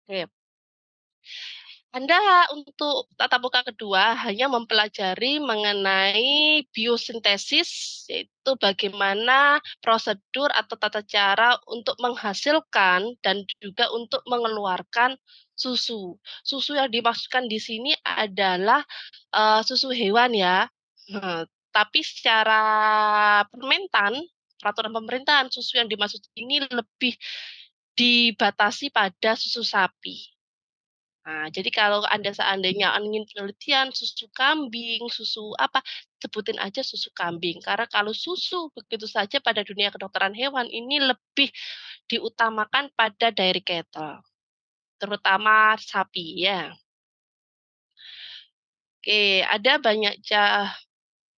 Oke. Anda untuk tatap muka kedua hanya mempelajari mengenai biosintesis, yaitu bagaimana prosedur atau tata cara untuk menghasilkan dan juga untuk mengeluarkan susu. Susu yang dimaksudkan di sini adalah susu hewan ya. Tapi secara peraturan pemerintahan, susu yang dimaksud ini lebih dibatasi pada susu sapi. Nah, jadi kalau Anda seandainya ingin penelitian susu kambing, susu apa, sebutin aja susu kambing. Karena kalau susu begitu saja pada dunia kedokteran hewan ini lebih diutamakan pada dairy cattle, terutama sapi ya. Oke, ada banyak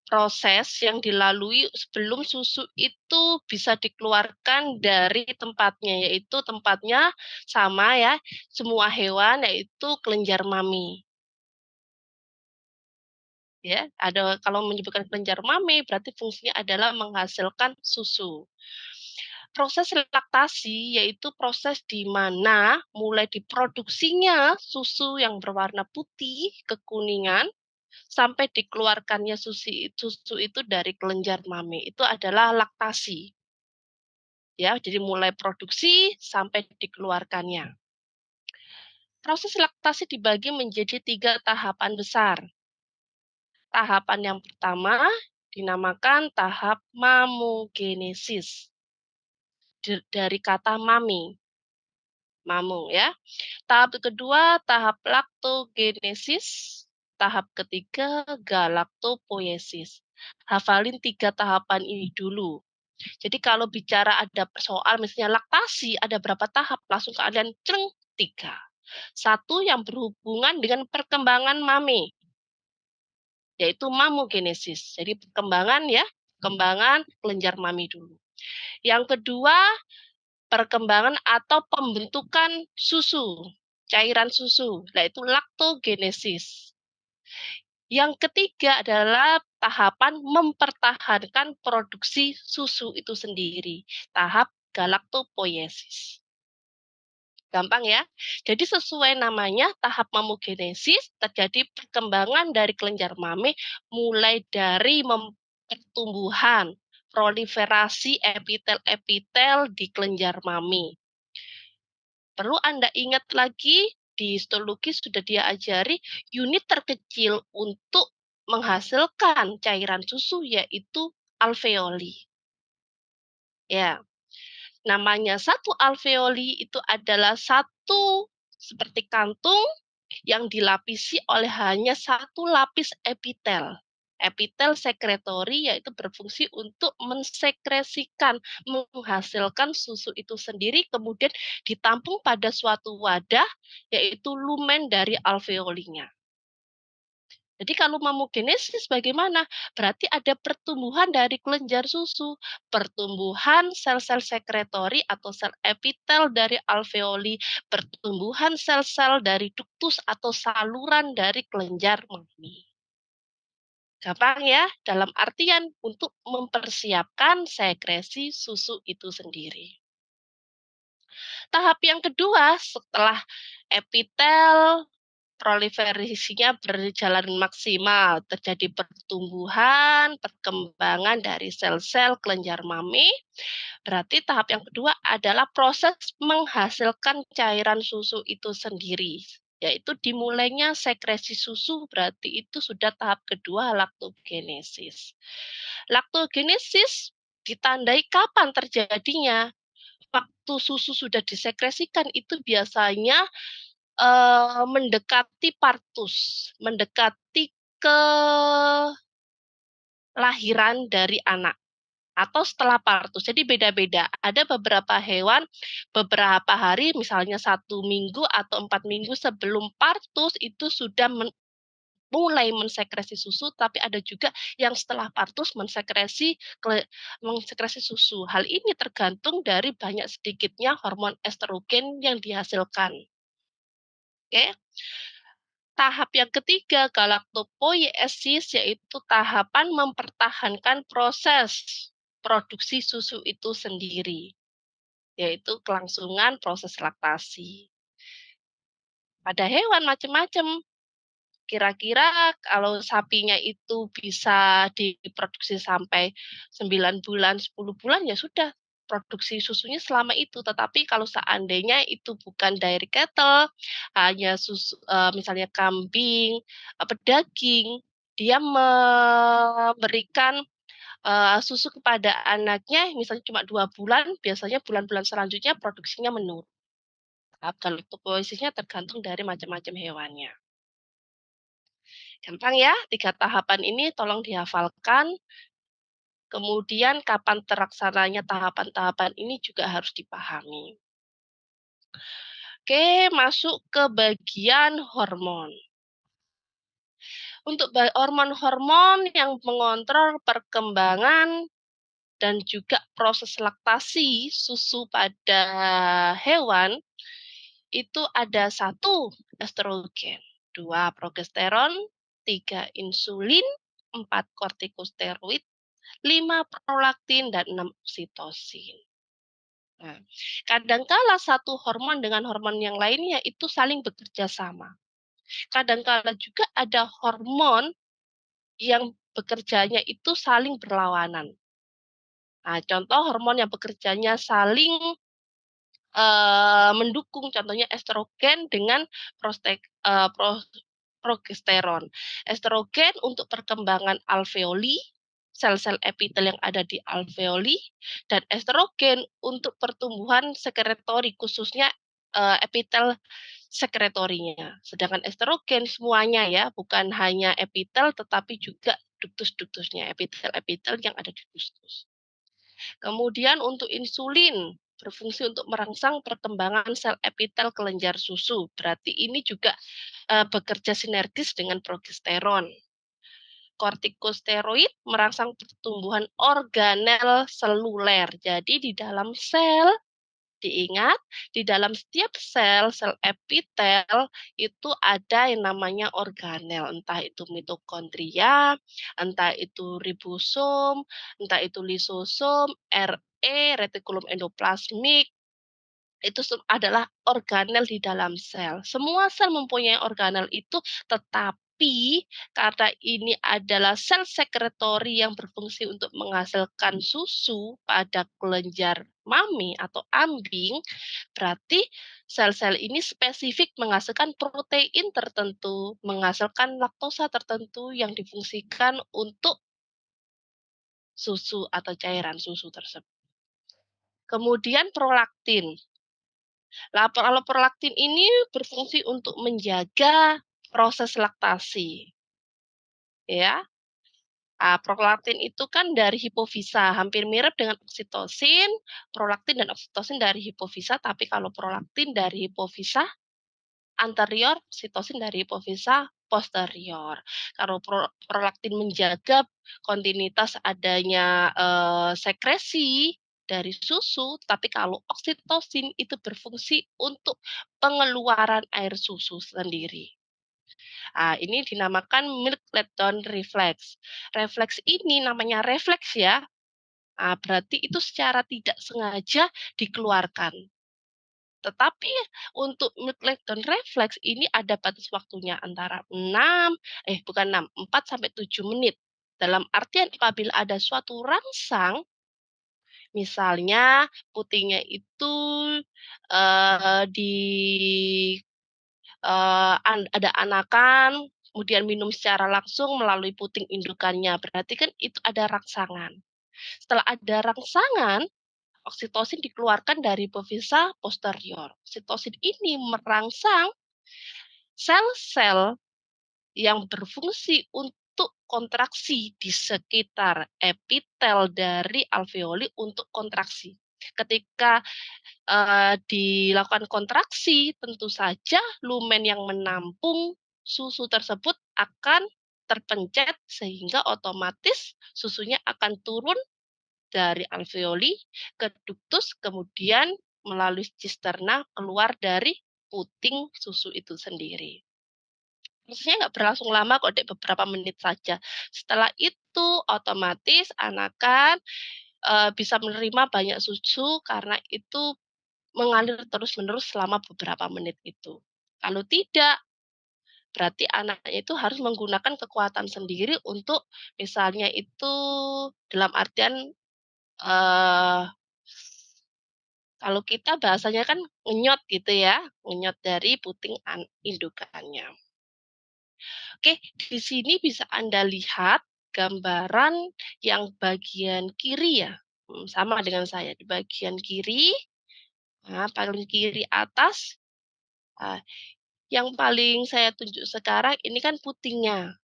proses yang dilalui sebelum susu itu bisa dikeluarkan dari tempatnya, yaitu tempatnya sama ya, semua hewan yaitu kelenjar mami. Ya, ada kalau menyebutkan kelenjar mami berarti fungsinya adalah menghasilkan susu. Proses laktasi yaitu proses di mana mulai diproduksinya susu yang berwarna putih kekuningan sampai dikeluarkannya susu itu dari kelenjar mami. Itu adalah laktasi. Ya, jadi mulai produksi sampai dikeluarkannya. Proses laktasi dibagi menjadi 3 tahapan besar. Tahapan yang pertama dinamakan tahap mamogenesis. Dari kata mami, mamung ya. Tahap kedua, tahap laktogenesis. Tahap ketiga, galaktopoiesis. Hafalin 3 tahapan ini dulu. Jadi kalau bicara ada soal misalnya laktasi, ada berapa tahap? Langsung kalian ceng, 3. Satu yang berhubungan dengan perkembangan mami, yaitu mamogenesis. Jadi perkembangan ya, perkembangan kelenjar mami dulu. Yang kedua, perkembangan atau pembentukan susu, cairan susu, yaitu laktogenesis. Yang ketiga adalah tahapan mempertahankan produksi susu itu sendiri, tahap galaktopoiesis. Gampang ya. Jadi sesuai namanya tahap mamogenesis terjadi perkembangan dari kelenjar mami mulai dari pertumbuhan, proliferasi epitel-epitel di kelenjar mami. Perlu Anda ingat lagi, di histologi sudah dia ajari unit terkecil untuk menghasilkan cairan susu yaitu alveoli. Ya, namanya satu alveoli itu adalah satu seperti kantung yang dilapisi oleh hanya satu lapis epitel. Epitel sekretori yaitu berfungsi untuk mensekresikan, menghasilkan susu itu sendiri, kemudian ditampung pada suatu wadah yaitu lumen dari alveolinya. Jadi kalau mamogenesis bagaimana? Berarti ada pertumbuhan dari kelenjar susu, pertumbuhan sel-sel sekretori atau sel epitel dari alveoli, pertumbuhan sel-sel dari duktus atau saluran dari kelenjar mami. Gampang ya, dalam artian untuk mempersiapkan sekresi susu itu sendiri. Tahap yang kedua setelah epitel proliferasinya berjalan maksimal, terjadi pertumbuhan, perkembangan dari sel-sel kelenjar mami. Berarti tahap yang kedua adalah proses menghasilkan cairan susu itu sendiri, yaitu dimulainya sekresi susu, berarti itu sudah tahap kedua laktogenesis. Laktogenesis ditandai kapan terjadinya? Waktu susu sudah disekresikan itu biasanya mendekati partus, mendekati kelahiran dari anak atau setelah partus. Jadi beda-beda. Ada beberapa hewan beberapa hari, misalnya 1 minggu atau 4 minggu sebelum partus itu sudah mulai mensekresi susu, tapi ada juga yang setelah partus mensekresi susu. Hal ini tergantung dari banyak sedikitnya hormon estrogen yang dihasilkan. Oke. Tahap yang ketiga, galaktopoiesis, yaitu tahapan mempertahankan proses produksi susu itu sendiri, yaitu kelangsungan proses laktasi. pada hewan macam-macam. Kira-kira kalau sapinya itu bisa diproduksi sampai 9 bulan, 10 bulan, ya sudah, produksi susunya selama itu. Tetapi kalau seandainya itu bukan dairy cattle, hanya susu, misalnya kambing, pedaging, dia memberikan susu kepada anaknya misalnya cuma 2 bulan, biasanya bulan-bulan selanjutnya produksinya menurun. Kalau itu posisinya tergantung dari macam-macam hewannya. Gampang ya, 3 tahapan ini tolong dihafalkan. Kemudian kapan terlaksananya tahapan-tahapan ini juga harus dipahami. Oke, masuk ke bagian hormon. Untuk hormon-hormon yang mengontrol perkembangan dan juga proses laktasi susu pada hewan, itu ada 1 estrogen, 2 progesteron, 3 insulin, 4 kortikosteroid, 5 prolaktin, dan 6 oksitosin. Nah, kadangkala satu hormon dengan hormon yang lainnya itu saling bekerja sama. Kadangkala juga ada hormon yang bekerjanya itu saling berlawanan. Nah, contoh hormon yang bekerjanya saling mendukung, contohnya estrogen dengan progesteron. Estrogen untuk perkembangan alveoli, sel-sel epitel yang ada di alveoli, dan estrogen untuk pertumbuhan sekretori, khususnya epitel sekretorinya. Sedangkan estrogen semuanya ya, bukan hanya epitel tetapi juga ductus-ductusnya, epitel-epitel yang ada di ductus. Kemudian untuk insulin, berfungsi untuk merangsang perkembangan sel epitel kelenjar susu. Berarti ini juga bekerja sinergis dengan progesteron. Kortikosteroid merangsang pertumbuhan organel seluler. Jadi di dalam sel, diingat, di dalam setiap sel, sel epitel itu ada yang namanya organel, entah itu mitokondria, entah itu ribosom, entah itu lisosom, retikulum endoplasmik, itu adalah organel di dalam sel. Semua sel mempunyai organel itu, tetapi karena ini adalah sel sekretori yang berfungsi untuk menghasilkan susu pada kelenjar mami atau ambing, berarti sel-sel ini spesifik menghasilkan protein tertentu, menghasilkan laktosa tertentu yang difungsikan untuk susu atau cairan susu tersebut. Kemudian prolaktin. Kalau prolaktin ini berfungsi untuk menjaga proses laktasi. Ya. Prolaktin itu kan dari hipofisa, hampir mirip dengan oksitosin, prolaktin dan oksitosin dari hipofisa, tapi kalau prolaktin dari hipofisa anterior, oksitosin dari hipofisa posterior. Kalau prolaktin menjaga kontinuitas adanya sekresi dari susu, tapi kalau oksitosin itu berfungsi untuk pengeluaran air susu sendiri. Ini dinamakan milk letdown reflex. Refleks ini namanya refleks ya. Berarti itu secara tidak sengaja dikeluarkan. Tetapi untuk milk letdown reflex ini ada batas waktunya antara 4 sampai 7 menit. Dalam artian apabila ada suatu rangsang, misalnya putingnya itu ada anakan, kemudian minum secara langsung melalui puting indukannya, berarti kan itu ada rangsangan. Setelah ada rangsangan, oksitosin dikeluarkan dari hipofisa posterior. Oksitosin ini merangsang sel-sel yang berfungsi untuk kontraksi di sekitar epitel dari alveoli untuk kontraksi. Ketika dilakukan kontraksi, tentu saja lumen yang menampung susu tersebut akan terpencet sehingga otomatis susunya akan turun dari alveoli ke ductus, kemudian melalui cisterna keluar dari puting susu itu sendiri. Prosesnya nggak berlangsung lama kok, Dek, beberapa menit saja. Setelah itu otomatis anakan bisa menerima banyak susu karena itu mengalir terus-menerus selama beberapa menit itu. Kalau tidak, berarti anaknya itu harus menggunakan kekuatan sendiri untuk misalnya itu dalam artian eh, kalau kita bahasanya kan ngenyot gitu ya, ngenyot dari puting indukannya. Oke, di sini bisa Anda lihat gambaran yang bagian kiri ya. Sama dengan saya di bagian kiri, nah, paling kiri atas. Nah, yang paling saya tunjuk sekarang ini kan putingnya.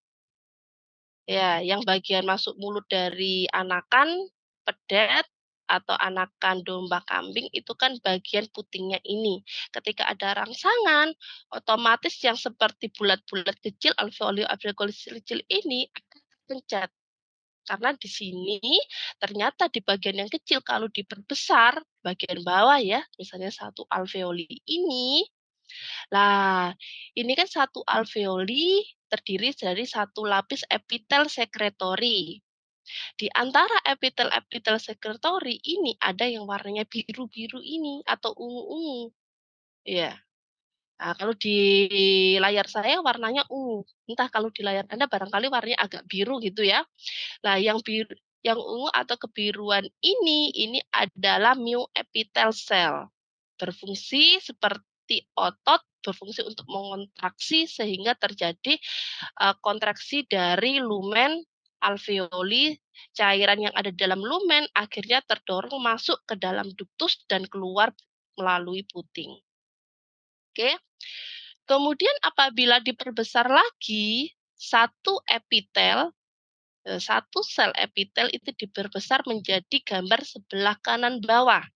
Ya, yang bagian masuk mulut dari anakan pedet atau anakan domba kambing itu kan bagian putingnya ini. Ketika ada rangsangan, otomatis yang seperti bulat-bulat kecil alveoli kecil ini akan terpencet. Karena di sini ternyata di bagian yang kecil kalau diperbesar bagian bawah ya, misalnya satu alveoli ini. Lah, ini kan satu alveoli terdiri dari satu lapis epitel sekretori. Di antara epitel-epitel sekretori ini ada yang warnanya biru-biru ini atau ungu-ungu. Ya. Nah, kalau di layar saya warnanya ungu. Entah kalau di layar Anda barangkali warnanya agak biru gitu ya. Nah, yang ungu atau kebiruan ini adalah myoepitel cell. Berfungsi seperti otot, berfungsi untuk mengontraksi sehingga terjadi kontraksi dari lumen alveoli, cairan yang ada dalam lumen akhirnya terdorong masuk ke dalam ductus dan keluar melalui puting. Oke. Kemudian apabila diperbesar lagi, satu sel epitel itu diperbesar menjadi gambar sebelah kanan bawah.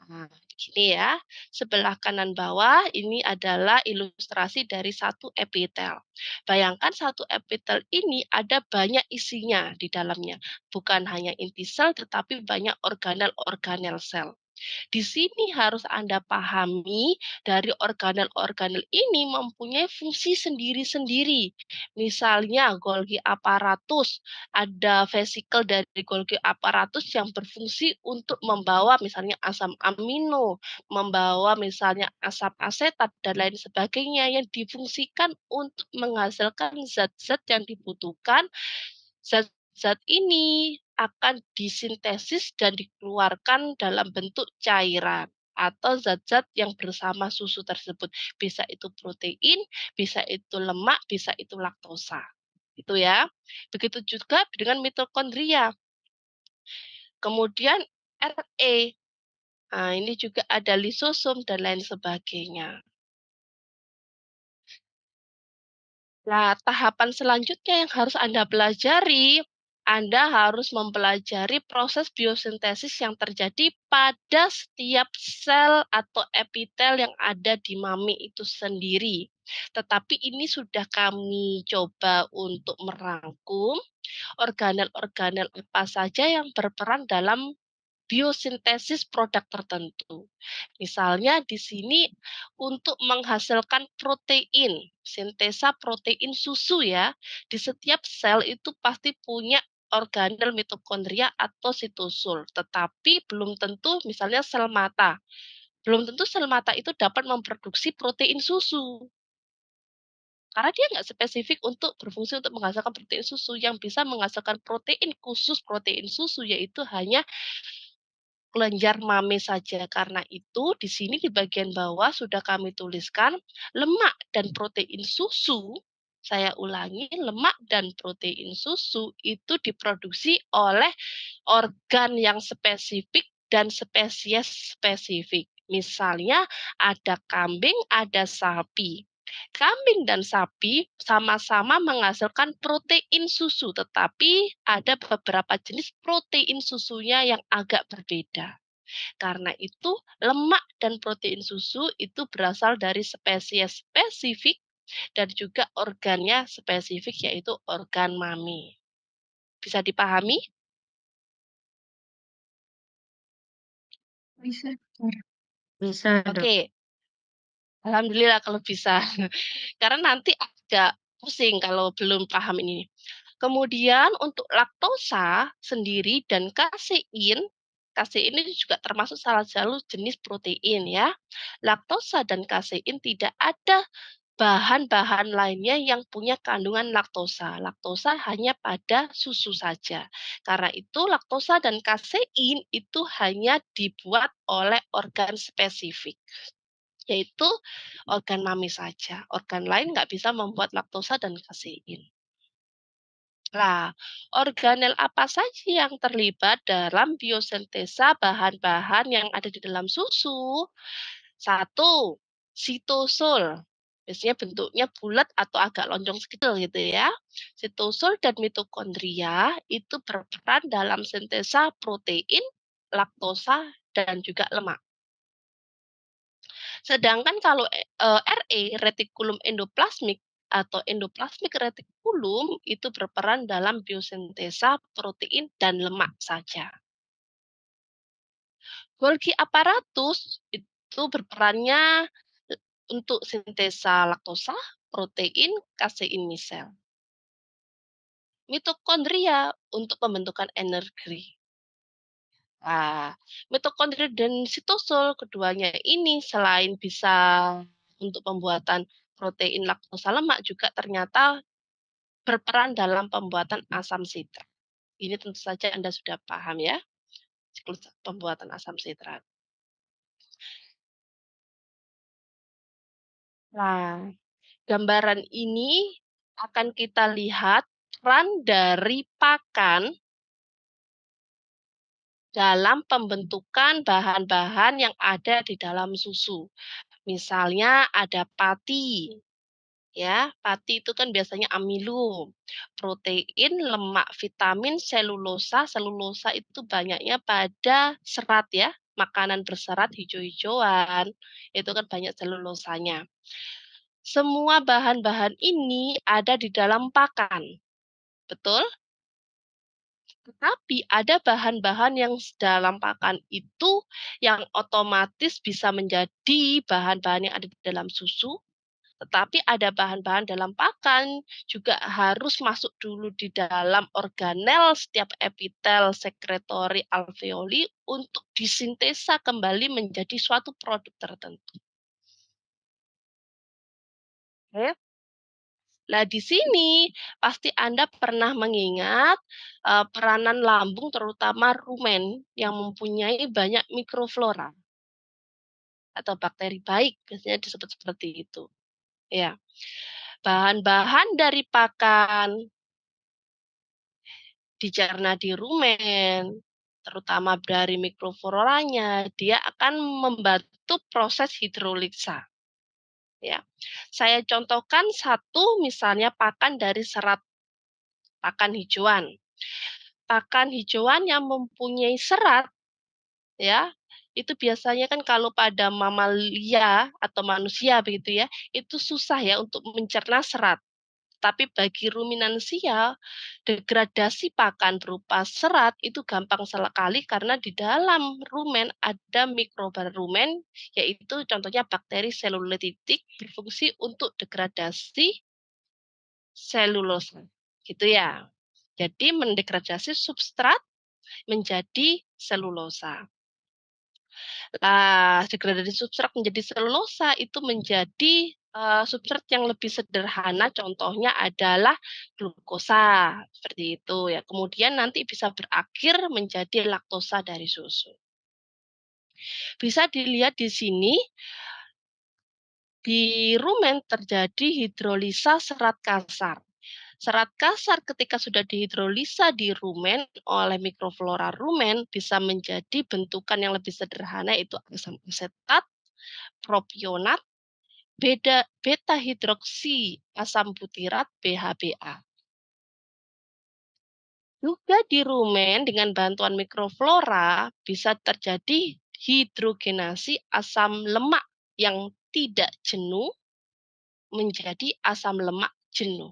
Nah, gini ya, sebelah kanan bawah ini adalah ilustrasi dari satu epitel. Bayangkan satu epitel ini ada banyak isinya di dalamnya. Bukan hanya inti sel, tetapi banyak organel-organel sel. Di sini harus Anda pahami dari organel-organel ini mempunyai fungsi sendiri-sendiri. Misalnya Golgi apparatus, ada vesikel dari Golgi apparatus yang berfungsi untuk membawa misalnya asam amino, membawa misalnya asam asetat dan lain sebagainya yang difungsikan untuk menghasilkan zat-zat yang dibutuhkan. Zat-zat ini akan disintesis dan dikeluarkan dalam bentuk cairan atau zat-zat yang bersama susu tersebut. Bisa itu protein, bisa itu lemak, bisa itu laktosa. Itu ya. Begitu juga dengan mitokondria. Kemudian RE. Nah, ini juga ada lisosom dan lain sebagainya. Nah, tahapan selanjutnya yang harus Anda pelajari, Anda harus mempelajari proses biosintesis yang terjadi pada setiap sel atau epitel yang ada di mami itu sendiri. Tetapi ini sudah kami coba untuk merangkum organel-organel apa saja yang berperan dalam biosintesis produk tertentu. Misalnya di sini untuk menghasilkan protein, sintesa protein susu ya. Di setiap sel itu pasti punya organel mitokondria atau sitosul, tetapi belum tentu misalnya sel mata. Belum tentu sel mata itu dapat memproduksi protein susu. Karena dia nggak spesifik untuk berfungsi untuk menghasilkan protein susu. Yang bisa menghasilkan protein khusus protein susu yaitu hanya kelenjar mame saja. Karena itu di sini di bagian bawah sudah kami tuliskan lemak dan protein susu. Saya ulangi, lemak dan protein susu itu diproduksi oleh organ yang spesifik dan spesies spesifik. Misalnya ada kambing, ada sapi. Kambing dan sapi sama-sama menghasilkan protein susu, tetapi ada beberapa jenis protein susunya yang agak berbeda. Karena itu, lemak dan protein susu itu berasal dari spesies spesifik dan juga organnya spesifik, yaitu organ mami. Bisa dipahami? Bisa, bisa dok. Oke, alhamdulillah kalau bisa. Karena nanti agak pusing kalau belum paham ini. Kemudian untuk laktosa sendiri dan kasein, Kasein ini juga termasuk salah satu jenis protein ya. Laktosa dan kasein tidak ada bahan-bahan lainnya yang punya kandungan laktosa. Laktosa hanya pada susu saja. Karena itu laktosa dan kasein itu hanya dibuat oleh organ spesifik, yaitu organ mami saja. Organ lain nggak bisa membuat laktosa dan kasein. Nah, organel apa saja yang terlibat dalam biosintesa bahan-bahan yang ada di dalam susu? Satu, sitosol. Biasanya bentuknya bulat atau agak lonjong sekecil gitu ya. Sitosol dan mitokondria itu berperan dalam sintesa protein, laktosa, dan juga lemak. Sedangkan kalau RE, retikulum endoplasmik atau endoplasmik retikulum itu berperan dalam biosintesa protein dan lemak saja. Golgi aparatus itu berperannya untuk sintesa laktosa, protein, kasein misel. Mitokondria untuk pembentukan energi. Nah, mitokondria dan sitosol keduanya ini selain bisa untuk pembuatan protein laktosa lemak juga ternyata berperan dalam pembuatan asam sitrat. Ini tentu saja Anda sudah paham ya, siklus pembuatan asam sitrat. Nah, gambaran ini akan kita lihat peran dari pakan dalam pembentukan bahan-bahan yang ada di dalam susu. Misalnya ada pati, ya. Pati itu kan biasanya amilum, protein, lemak, vitamin, selulosa. Selulosa itu banyaknya pada serat ya, makanan berserat hijau-hijauan, itu kan banyak selulosanya. Semua bahan-bahan ini ada di dalam pakan, betul? Tetapi ada bahan-bahan yang dalam pakan itu yang otomatis bisa menjadi bahan-bahan yang ada di dalam susu, tetapi ada bahan-bahan dalam pakan juga harus masuk dulu di dalam organel setiap epitel, sekretori, alveoli untuk disintesa kembali menjadi suatu produk tertentu. Oke. Nah, di sini pasti Anda pernah mengingat peranan lambung terutama rumen yang mempunyai banyak mikroflora atau bakteri baik, biasanya disebut seperti itu. Ya, bahan-bahan dari pakan dicerna di rumen, terutama dari mikrofloranya, dia akan membantu proses hidrolisa. Ya, saya contohkan satu misalnya pakan dari serat pakan hijauan. Pakan hijauan yang mempunyai serat ya, itu biasanya kan kalau pada mamalia atau manusia begitu ya, itu susah ya untuk mencerna serat. Tapi bagi ruminansia, degradasi pakan berupa serat itu gampang sekali karena di dalam rumen ada mikroba rumen, yaitu contohnya bakteri selulitidik berfungsi untuk degradasi selulosa. Gitu ya. Jadi mendegradasi substrat menjadi selulosa. Degradasi substrat menjadi selulosa itu menjadi substrat yang lebih sederhana, contohnya adalah glukosa, seperti itu ya. Kemudian nanti bisa berakhir menjadi laktosa dari susu. Bisa dilihat di sini, di rumen terjadi hidrolisa serat kasar. Serat kasar ketika sudah dihidrolisa di rumen oleh mikroflora rumen bisa menjadi bentukan yang lebih sederhana yaitu asam asetat, propionat, beta hidroksi asam butirat BHBA. Juga di rumen dengan bantuan mikroflora bisa terjadi hidrogenasi asam lemak yang tidak jenuh menjadi asam lemak jenuh.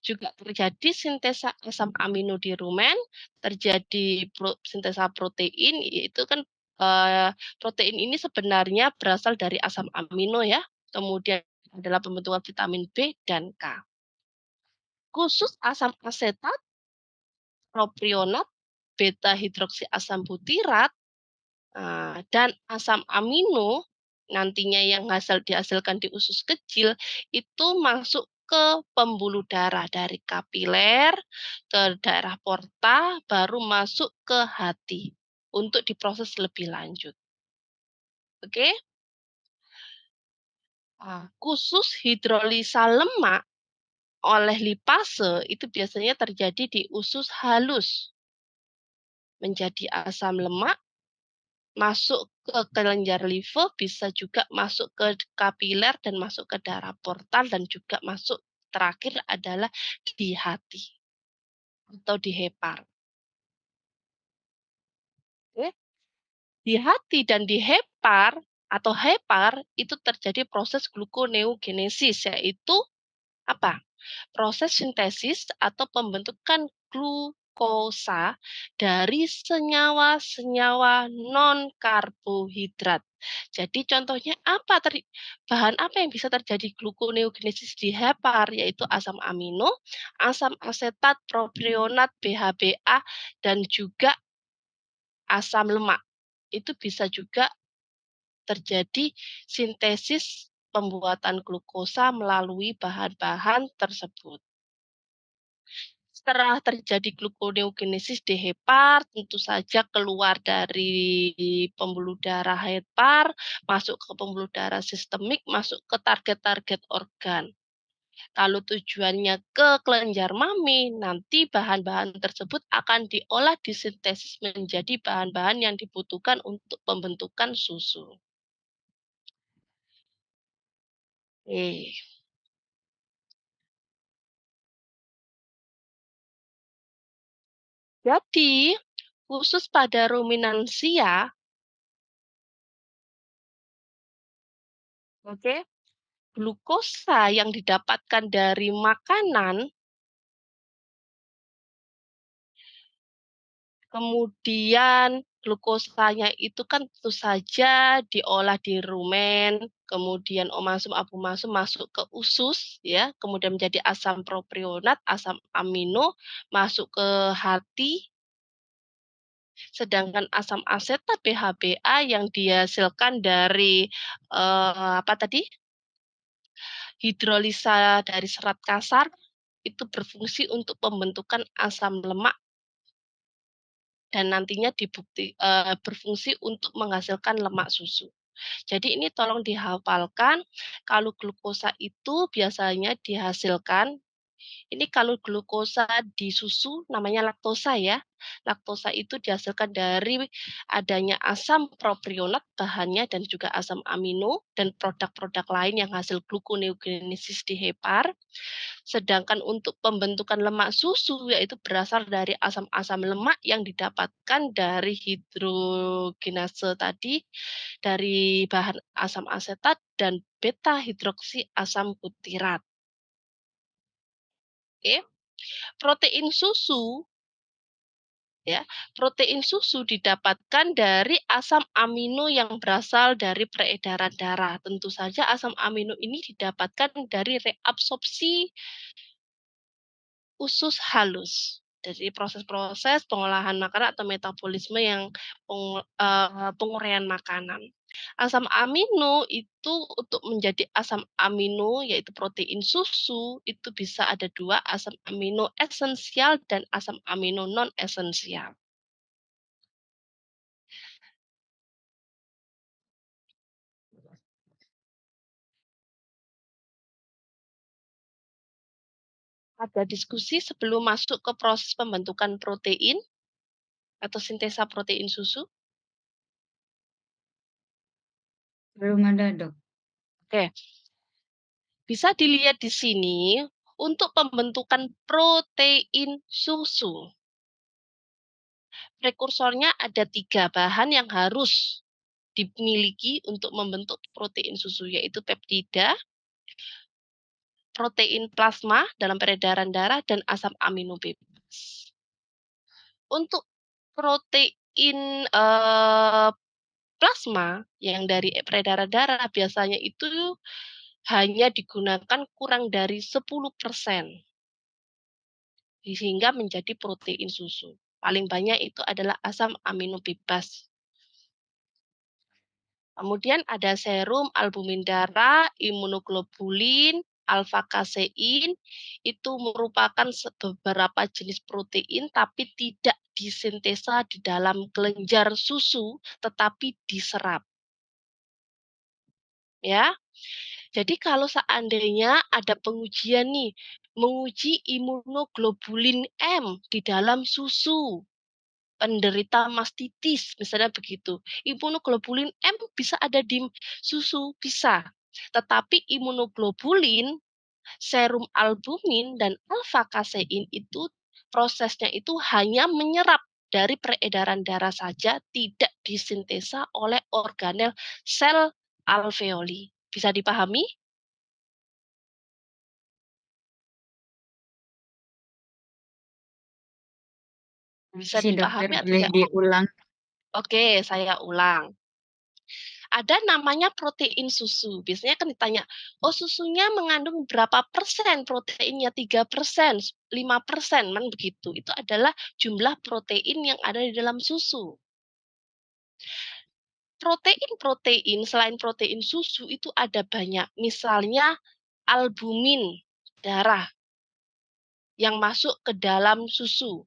Juga terjadi sintesa asam amino di rumen, terjadi sintesa protein, yaitu kan protein ini sebenarnya berasal dari asam amino ya, kemudian adalah pembentukan vitamin B dan K. Khusus asam asetat propionat, beta hidroksi asam butirat, dan asam amino nantinya yang dihasilkan di usus kecil itu masuk ke pembuluh darah dari kapiler ke daerah porta baru masuk ke hati untuk diproses lebih lanjut. Oke? Khusus hidrolisa lemak oleh lipase itu biasanya terjadi di usus halus menjadi asam lemak masuk ke kelenjar limfe, bisa juga masuk ke kapiler dan masuk ke darah portal dan juga masuk terakhir adalah di hati atau di hepar. Oke. Di hati dan di hepar atau hepar itu terjadi proses gluconeogenesis, yaitu apa? Proses sintesis atau pembentukan glukosa dari senyawa-senyawa non-karbohidrat. Jadi contohnya apa? Bahan apa yang bisa terjadi gluconeogenesis di hepar? Yaitu asam amino, asam asetat, propionat, BHBA, dan juga asam lemak. Itu bisa juga terjadi sintesis pembuatan glukosa melalui bahan-bahan tersebut. Setelah terjadi gluconeogenesis di hepar, tentu saja keluar dari pembuluh darah hepar, masuk ke pembuluh darah sistemik, masuk ke target-target organ. Kalau tujuannya ke kelenjar mami, nanti bahan-bahan tersebut akan diolah disintesis menjadi bahan-bahan yang dibutuhkan untuk pembentukan susu. Jadi, khusus pada ruminansia, oke, glukosa yang didapatkan dari makanan, kemudian glukosanya itu kan tentu saja diolah di rumen, kemudian omasum abumasum masuk ke usus, ya, kemudian menjadi asam propionat, asam amino, masuk ke hati, sedangkan asam asetat BHBA yang dihasilkan dari apa tadi? Hidrolisa dari serat kasar itu berfungsi untuk pembentukan asam lemak dan nantinya berfungsi untuk menghasilkan lemak susu. Jadi ini tolong dihafalkan, kalau glukosa itu biasanya dihasilkan ini kalau glukosa di susu namanya laktosa ya. Laktosa itu dihasilkan dari adanya asam propionat bahannya dan juga asam amino dan produk-produk lain yang hasil gluconeogenesis di hepar. Sedangkan untuk pembentukan lemak susu yaitu berasal dari asam-asam lemak yang didapatkan dari hidrogenase tadi, dari bahan asam asetat dan beta hidroksi asam butirat. Oke. Protein susu ya, protein susu didapatkan dari asam amino yang berasal dari peredaran darah. Tentu saja asam amino ini didapatkan dari reabsorpsi usus halus. Jadi proses-proses pengolahan makanan atau metabolisme yang penguraian makanan. Asam amino itu untuk menjadi asam amino yaitu protein susu itu bisa ada dua, asam amino esensial dan asam amino non esensial. Ada diskusi sebelum masuk ke proses pembentukan protein atau sintesa protein susu? Belum ada, Dok. Oke, bisa dilihat di sini untuk pembentukan protein susu. Prekursornya ada 3 bahan yang harus dimiliki untuk membentuk protein susu, yaitu peptida, protein plasma dalam peredaran darah, dan asam amino bebas. Untuk protein plasma yang dari peredaran darah biasanya itu hanya digunakan kurang dari 10%. sehingga menjadi protein susu. Paling banyak itu adalah asam amino bebas. Kemudian ada serum, albumin darah, imunoglobulin, alfa kasein, itu merupakan beberapa jenis protein tapi tidak disintesa di dalam kelenjar susu, tetapi diserap. Ya, jadi kalau seandainya ada pengujian nih, menguji imunoglobulin M di dalam susu, penderita mastitis, misalnya begitu. Imunoglobulin M bisa ada di susu, bisa. Tetapi imunoglobulin, serum albumin, dan alfa kasein itu prosesnya itu hanya menyerap dari peredaran darah saja, tidak disintesa oleh organel sel alveoli. Bisa dipahami? Bisa Si dokter, dipahami atau boleh tidak? diulang? Oke, saya ulang. Ada namanya protein susu. Biasanya kan ditanya, oh susunya mengandung berapa persen proteinnya? 3%, 5%, kan begitu. Itu adalah jumlah protein yang ada di dalam susu. Protein-protein selain protein susu itu ada banyak. Misalnya albumin darah yang masuk ke dalam susu.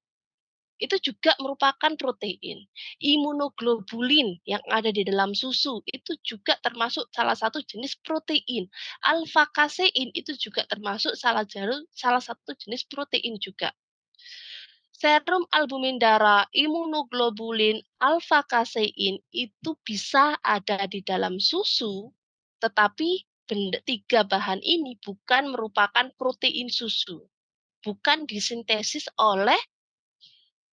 Itu juga merupakan protein. Imunoglobulin yang ada di dalam susu itu juga termasuk salah satu jenis protein. Alfa kasein itu juga termasuk salah satu jenis protein juga. Serum albumin darah, imunoglobulin, alfa kasein itu bisa ada di dalam susu, tetapi tiga bahan ini bukan merupakan protein susu, bukan disintesis oleh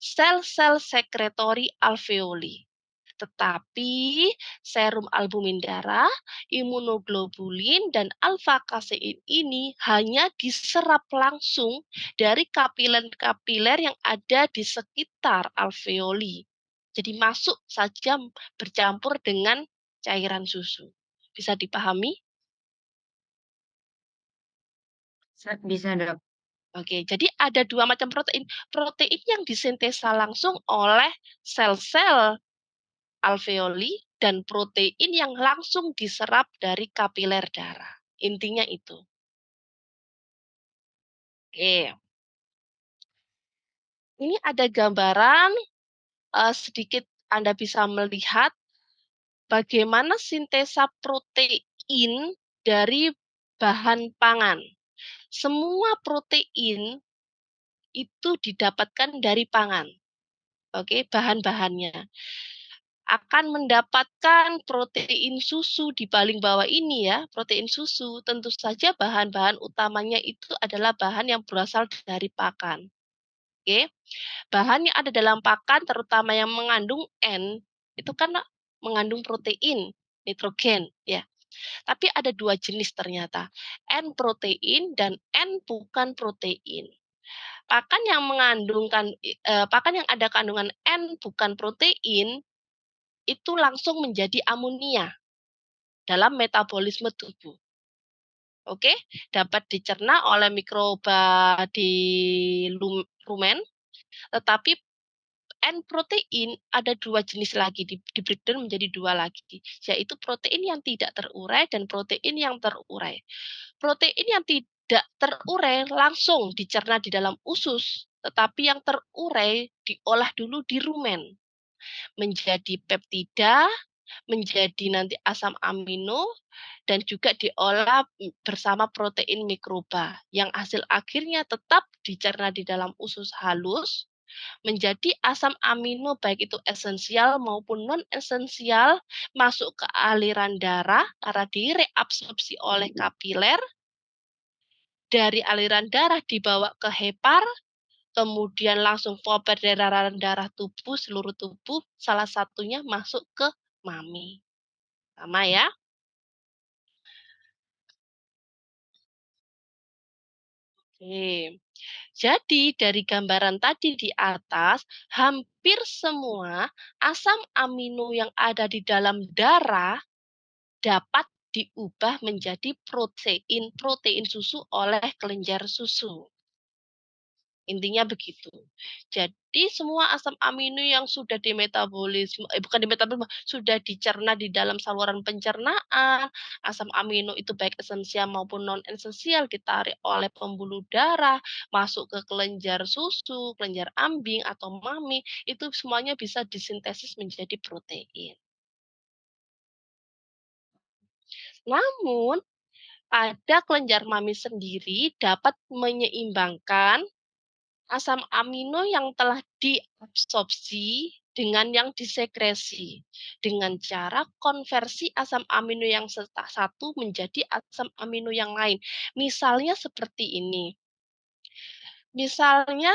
sel-sel sekretori alveoli. Tetapi serum albumin darah, imunoglobulin, dan alfa kasein ini hanya diserap langsung dari kapiler-kapiler yang ada di sekitar alveoli. Jadi masuk saja bercampur dengan cairan susu. Bisa dipahami? Bisa, Dok. Oke, jadi ada dua macam protein. Protein yang disintesa langsung oleh sel-sel alveoli dan protein yang langsung diserap dari kapiler darah. Intinya itu. Oke. Ini ada gambaran sedikit Anda bisa melihat bagaimana sintesa protein dari bahan pangan. Semua protein itu didapatkan dari pangan. Oke, bahan-bahannya akan mendapatkan protein susu di paling bawah ini ya, protein susu. Tentu saja bahan-bahan utamanya itu adalah bahan yang berasal dari pakan. Oke. Bahan yang ada dalam pakan terutama yang mengandung N itu kan mengandung protein, nitrogen ya. Tapi ada dua jenis ternyata, N protein dan N bukan protein. Pakan yang pakan yang ada kandungan N bukan protein itu langsung menjadi amonia dalam metabolisme tubuh. Oke, dapat dicerna oleh mikroba di rumen, tetapi N protein ada dua jenis lagi, di breakdown menjadi dua lagi, yaitu protein yang tidak terurai dan protein yang terurai. Protein yang tidak terurai langsung dicerna di dalam usus, tetapi yang terurai diolah dulu di rumen menjadi peptida, menjadi nanti asam amino, dan juga diolah bersama protein mikroba yang hasil akhirnya tetap dicerna di dalam usus halus menjadi asam amino baik itu esensial maupun non esensial masuk ke aliran darah karena direabsorpsi oleh kapiler, dari aliran darah dibawa ke hepar, kemudian langsung peredaran darah tubuh, seluruh tubuh, salah satunya masuk ke mami. Sama ya. Oke. Jadi dari gambaran tadi di atas, hampir semua asam amino yang ada di dalam darah dapat diubah menjadi protein susu oleh kelenjar susu. Intinya begitu. Jadi semua asam amino yang sudah dimetabolisme, bukan dimetabolisme, sudah dicerna di dalam saluran pencernaan, asam amino itu baik esensial maupun non esensial ditarik oleh pembuluh darah, masuk ke kelenjar susu, kelenjar ambing atau mami, itu semuanya bisa disintesis menjadi protein. Namun, pada kelenjar mami sendiri dapat menyeimbangkan asam amino yang telah diabsorpsi dengan yang disekresi dengan cara konversi asam amino yang satu menjadi asam amino yang lain. Misalnya seperti ini. Misalnya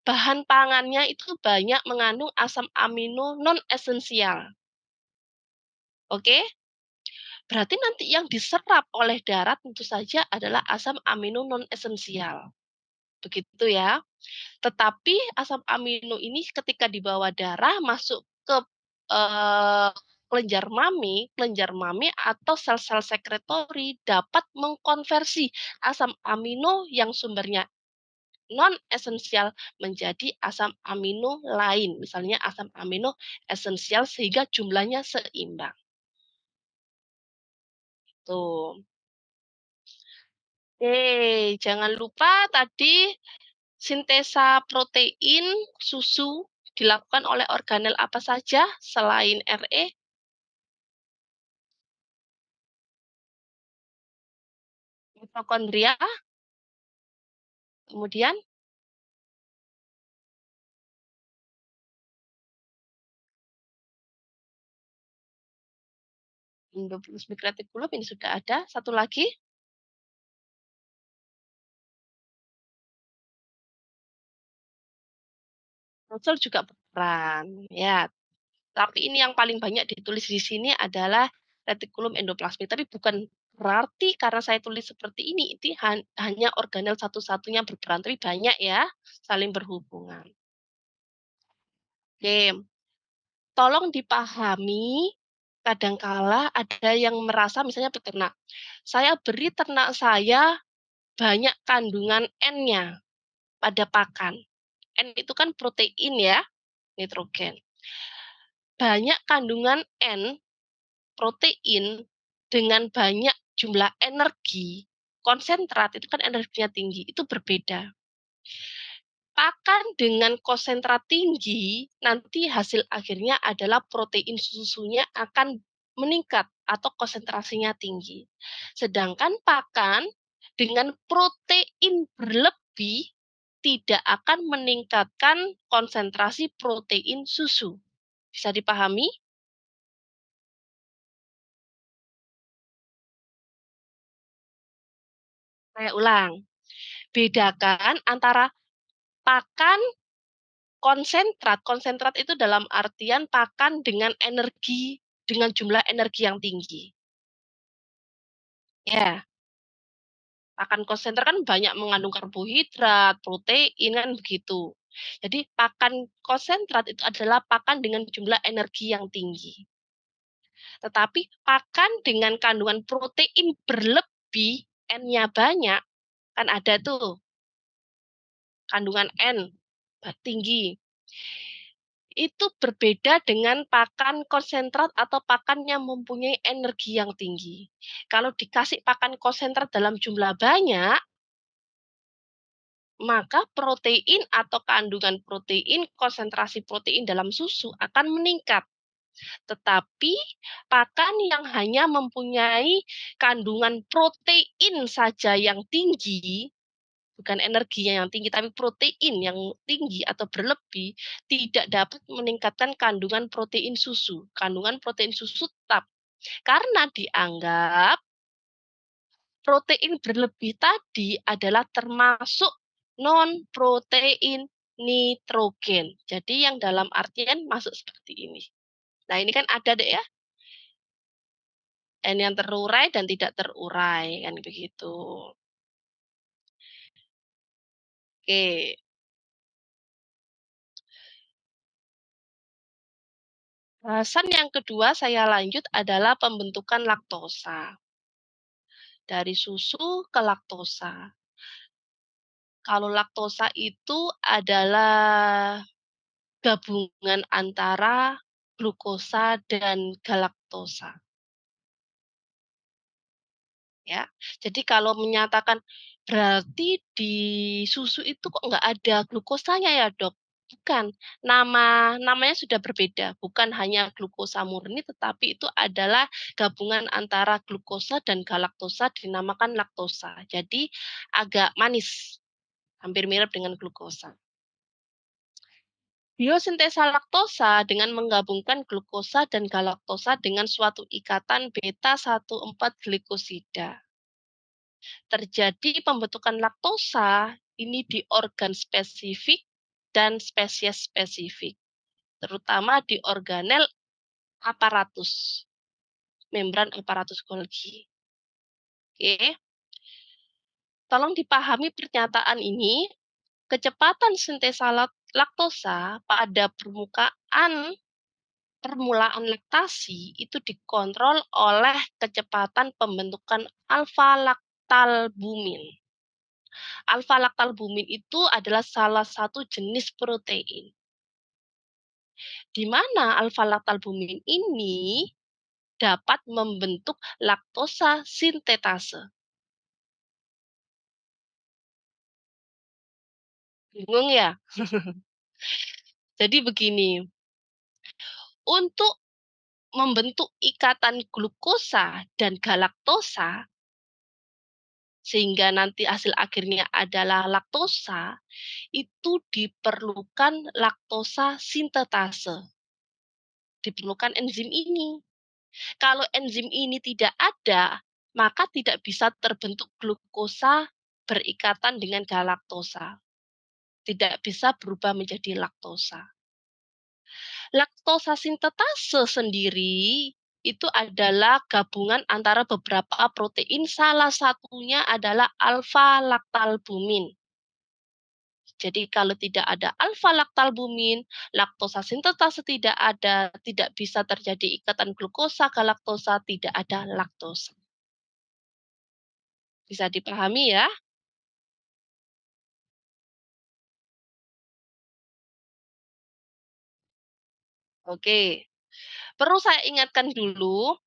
bahan pangannya itu banyak mengandung asam amino non esensial. Oke? Berarti nanti yang diserap oleh darah tentu saja adalah asam amino non esensial. Begitu ya. Tetapi asam amino ini ketika di bawah darah masuk ke kelenjar mami atau sel-sel sekretori dapat mengkonversi asam amino yang sumbernya non esensial menjadi asam amino lain, misalnya asam amino esensial sehingga jumlahnya seimbang. Tuh. Jangan lupa tadi sintesa protein susu dilakukan oleh organel apa saja selain Re? Mitokondria, kemudian endoplasmic reticulum ini sudah ada. Satu lagi, klorofil juga berperan. Ya, tapi ini yang paling banyak ditulis di sini adalah retikulum endoplasmik. Tapi bukan berarti karena saya tulis seperti ini, itu hanya organel satu-satunya berperan. Tapi banyak ya, saling berhubungan. Oke, tolong dipahami, kadangkala ada yang merasa misalnya peternak, saya beri ternak saya banyak kandungan N-nya pada pakan. N itu kan protein ya, nitrogen. Banyak kandungan N, protein, dengan banyak jumlah energi, konsentrat itu kan energinya tinggi, itu berbeda. Pakan dengan konsentrat tinggi, nanti hasil akhirnya adalah protein susunya akan meningkat atau konsentrasinya tinggi. Sedangkan pakan dengan protein berlebih tidak akan meningkatkan konsentrasi protein susu. Bisa dipahami? Saya ulang. Bedakan antara pakan konsentrat. Konsentrat itu dalam artian pakan dengan energi, dengan jumlah energi yang tinggi. Ya, pakan konsentrat kan banyak mengandung karbohidrat, protein kan begitu. Jadi pakan konsentrat itu adalah pakan dengan jumlah energi yang tinggi. Tetapi pakan dengan kandungan protein berlebih, N-nya banyak, kan ada tuh kandungan N tinggi. Itu berbeda dengan pakan konsentrat atau pakan yang mempunyai energi yang tinggi. Kalau dikasih pakan konsentrat dalam jumlah banyak, maka protein atau kandungan protein, konsentrasi protein dalam susu akan meningkat. Tetapi pakan yang hanya mempunyai kandungan protein saja yang tinggi, bukan energinya yang tinggi, tapi protein yang tinggi atau berlebih, tidak dapat meningkatkan kandungan protein susu. Kandungan protein susu tetap. Karena dianggap protein berlebih tadi adalah termasuk non-protein nitrogen. Jadi yang dalam artian masuk seperti ini. Nah ini kan ada deh ya, N yang terurai dan tidak terurai, kan begitu. Oke, bahasan yang kedua saya lanjut adalah pembentukan laktosa. Dari susu ke laktosa. Kalau laktosa itu adalah gabungan antara glukosa dan galaktosa, ya. Jadi kalau menyatakan, "Berarti di susu itu kok nggak ada glukosanya ya, Dok?" Bukan, namanya sudah berbeda, bukan hanya glukosa murni, tetapi itu adalah gabungan antara glukosa dan galaktosa dinamakan laktosa. Jadi agak manis, hampir mirip dengan glukosa. Biosintesa laktosa dengan menggabungkan glukosa dan galaktosa dengan suatu ikatan beta 1,4 glikosida. Terjadi pembentukan laktosa ini di organ spesifik dan spesies spesifik, terutama di organel aparatus, membran aparatus Golgi. Oke, tolong dipahami pernyataan ini. Kecepatan sintesa laktosa pada permulaan laktasi itu dikontrol oleh kecepatan pembentukan alfa-laktalbumin. Alfa-laktalbumin itu adalah salah satu jenis protein, di mana alfa-laktalbumin ini dapat membentuk laktosa sintetase. Bingung ya? Jadi begini, untuk membentuk ikatan glukosa dan galaktosa, sehingga nanti hasil akhirnya adalah laktosa, itu diperlukan laktosa sintetase. Diperlukan enzim ini. Kalau enzim ini tidak ada, maka tidak bisa terbentuk glukosa berikatan dengan galaktosa. Tidak bisa berubah menjadi laktosa. Laktosa sintetase sendiri itu adalah gabungan antara beberapa protein, salah satunya adalah alfa-laktalbumin. Jadi kalau tidak ada alfa-laktalbumin, laktosa sintetase tidak ada, tidak bisa terjadi ikatan glukosa galaktosa, tidak ada laktosa. Bisa dipahami ya? Oke. Perlu saya ingatkan dulu,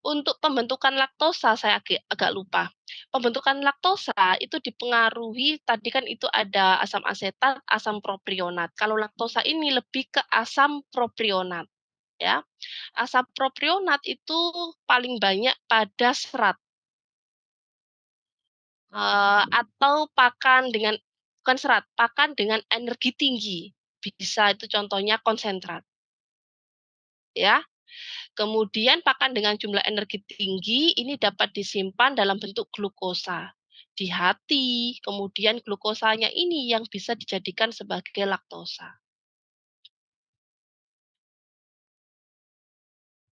untuk pembentukan laktosa saya agak lupa. Pembentukan laktosa itu dipengaruhi, tadi kan itu ada asam asetat, asam propionat. Kalau laktosa ini lebih ke asam propionat, ya. Asam propionat itu paling banyak pada serat, atau pakan dengan bukan serat, pakan dengan energi tinggi. Bisa itu contohnya konsentrat, ya. Kemudian pakan dengan jumlah energi tinggi ini dapat disimpan dalam bentuk glukosa di hati. Kemudian glukosanya ini yang bisa dijadikan sebagai laktosa.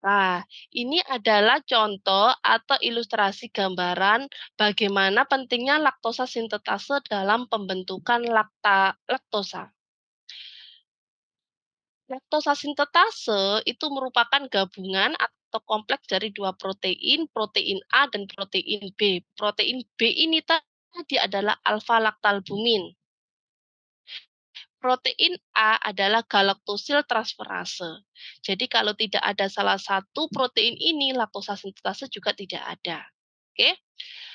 Nah, ini adalah contoh atau ilustrasi gambaran bagaimana pentingnya laktosa sintetase dalam pembentukan laktosa. Laktosa sintetase itu merupakan gabungan atau kompleks dari dua protein, protein A dan protein B. Protein B ini tadi adalah alfa-laktalbumin. Protein A adalah galaktosil transferase. Jadi kalau tidak ada salah satu protein ini, laktosa sintetase juga tidak ada. Oke?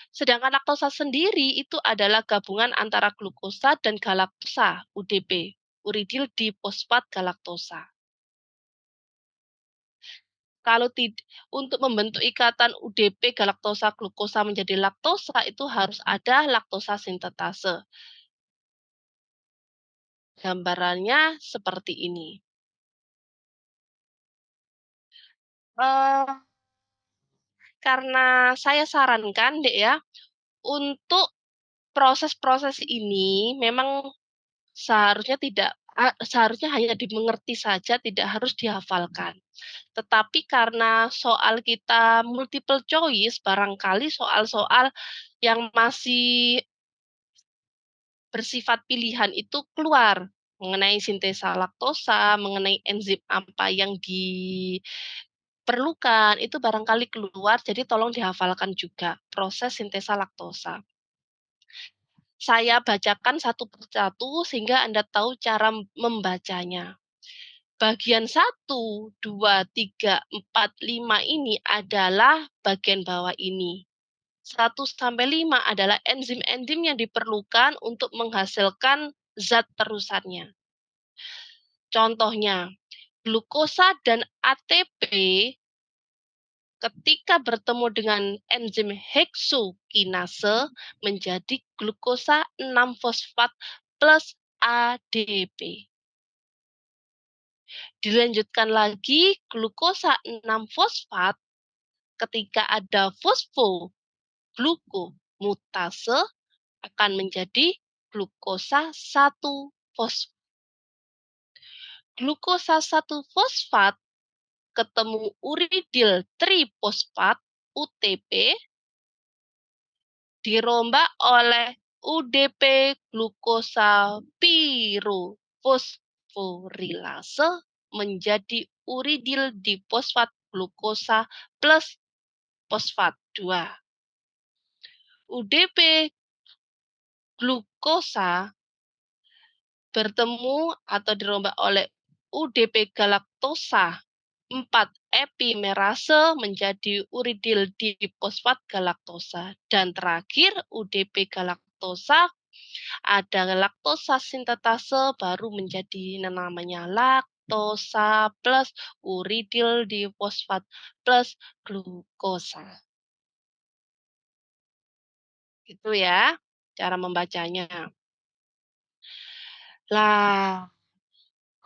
Sedangkan laktosa sendiri itu adalah gabungan antara glukosa dan galaktosa, UDP, uridyl difosfat galaktosa. Kalau untuk membentuk ikatan UDP galaktosa glukosa menjadi laktosa itu harus ada laktosa sintetase. Gambarannya seperti ini. Uh, karena saya sarankan, Dek ya, untuk proses-proses ini memang seharusnya hanya dimengerti saja, tidak harus dihafalkan. Tetapi karena soal kita multiple choice, barangkali soal-soal yang masih bersifat pilihan itu keluar mengenai sintesa laktosa, mengenai enzim apa yang diperlukan, itu barangkali keluar, jadi tolong dihafalkan juga proses sintesa laktosa. Saya bacakan satu persatu sehingga Anda tahu cara membacanya. Bagian 1, 2, 3, 4, 5 ini adalah bagian bawah ini. 1 sampai 5 adalah enzim-enzim yang diperlukan untuk menghasilkan zat terusannya. Contohnya, glukosa dan ATP ketika bertemu dengan enzim heksokinase menjadi glukosa 6-fosfat plus ADP. Dilanjutkan lagi, glukosa 6-fosfat ketika ada fosfoglukomutase akan menjadi glukosa 1-fosfat. Glukosa 1-fosfat ketemu uridyl trifosfat UTP dirombak oleh UDP glukosa pirofosforilase menjadi uridyl difosfat glukosa plus fosfat 2. UDP glukosa bertemu atau dirombak oleh UDP galaktosa 4 epimerase menjadi uridyl difosfat galaktosa. Dan terakhir UDP galaktosa ada laktosa sintetase baru menjadi namanya laktosa plus uridyl difosfat plus glukosa. Gitu ya cara membacanya. Lah,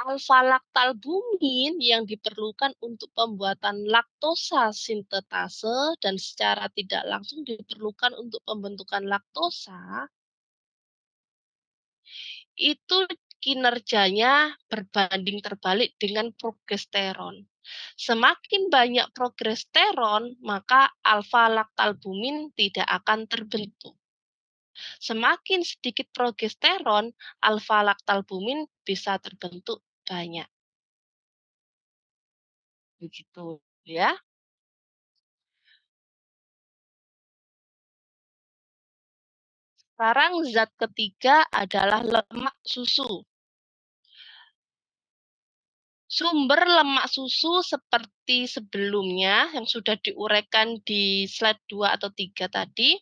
alfa-laktalbumin yang diperlukan untuk pembuatan laktosa sintetase dan secara tidak langsung diperlukan untuk pembentukan laktosa, itu kinerjanya berbanding terbalik dengan progesteron. Semakin banyak progesteron, maka alfa-laktalbumin tidak akan terbentuk. Semakin sedikit progesteron, alfa-laktalbumin bisa terbentuk banyak. Begitu ya. Sekarang zat ketiga adalah lemak susu. Sumber lemak susu seperti sebelumnya yang sudah diuraikan di slide 2 atau 3 tadi.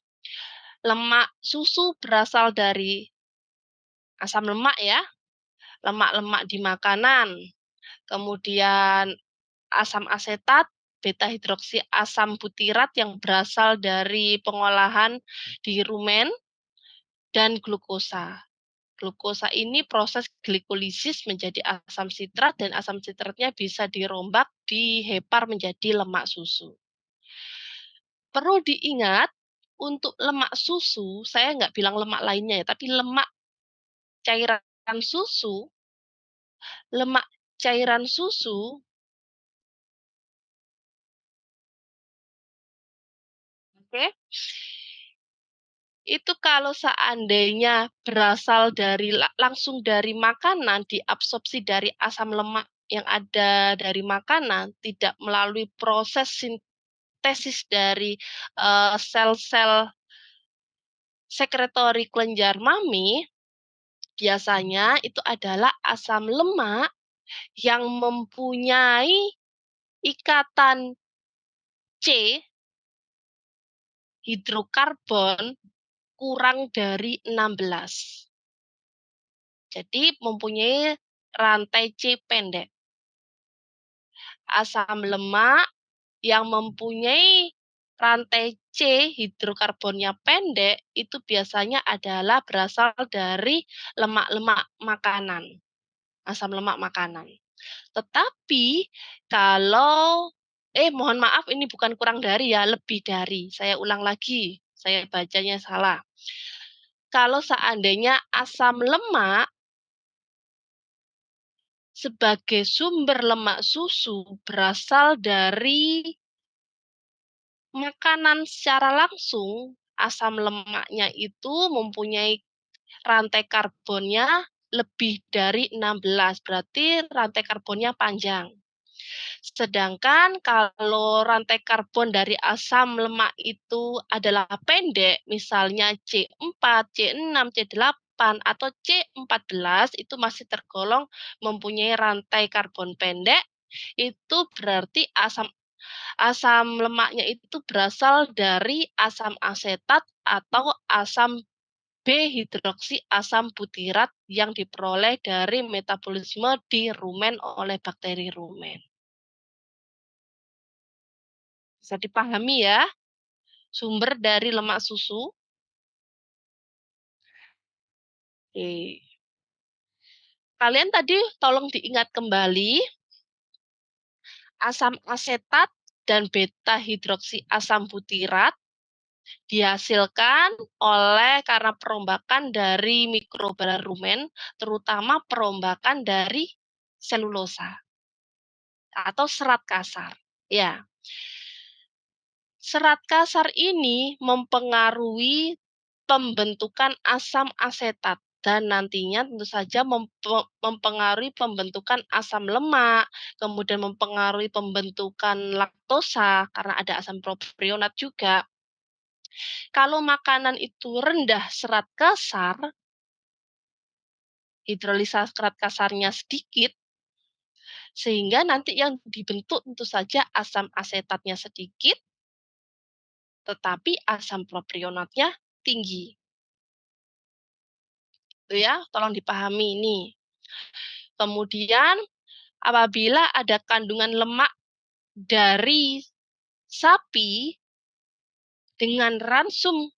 Lemak susu berasal dari asam lemak ya, lemak-lemak di makanan. Kemudian asam asetat, beta hidroksi asam butirat yang berasal dari pengolahan di rumen, dan glukosa. Glukosa ini proses glikolisis menjadi asam sitrat dan asam sitratnya bisa dirombak di hepar menjadi lemak susu. Perlu diingat, untuk lemak susu, saya nggak bilang lemak lainnya ya, tapi lemak cairan susu, lemak cairan susu, oke, itu kalau seandainya berasal dari langsung dari makanan, diabsorpsi dari asam lemak yang ada dari makanan, tidak melalui proses sintesis dari sel-sel sekretory kelenjar mami, biasanya itu adalah asam lemak yang mempunyai ikatan C hidrokarbon kurang dari 16. Jadi mempunyai rantai C pendek. Asam lemak yang mempunyai rantai C hidrokarbonnya pendek itu biasanya adalah berasal dari lemak-lemak makanan, asam lemak makanan. Tetapi kalau mohon maaf ini bukan kurang dari ya, lebih dari. Saya ulang lagi, saya bacanya salah. Kalau seandainya asam lemak sebagai sumber lemak susu berasal dari makanan secara langsung, asam lemaknya itu mempunyai rantai karbonnya lebih dari 16, berarti rantai karbonnya panjang. Sedangkan kalau rantai karbon dari asam lemak itu adalah pendek, misalnya C4, C6, C8, atau C14, itu masih tergolong mempunyai rantai karbon pendek. Itu berarti asam lemaknya itu berasal dari asam asetat atau asam B-hidroksi asam butirat yang diperoleh dari metabolisme di rumen oleh bakteri rumen. Bisa dipahami ya, sumber dari lemak susu. Oke. Kalian tadi tolong diingat kembali, asam asetat dan beta hidroksi asam butirat dihasilkan oleh karena perombakan dari mikrobala rumen, terutama perombakan dari selulosa atau serat kasar. Ya, serat kasar ini mempengaruhi pembentukan asam asetat dan nantinya tentu saja mempengaruhi pembentukan asam lemak, kemudian mempengaruhi pembentukan laktosa karena ada asam propionat juga. Kalau makanan itu rendah serat kasar, hidrolisa serat kasarnya sedikit, sehingga nanti yang dibentuk tentu saja asam asetatnya sedikit, tetapi asam propionatnya tinggi. Itu ya, tolong dipahami ini. Kemudian apabila ada kandungan lemak dari sapi dengan ransum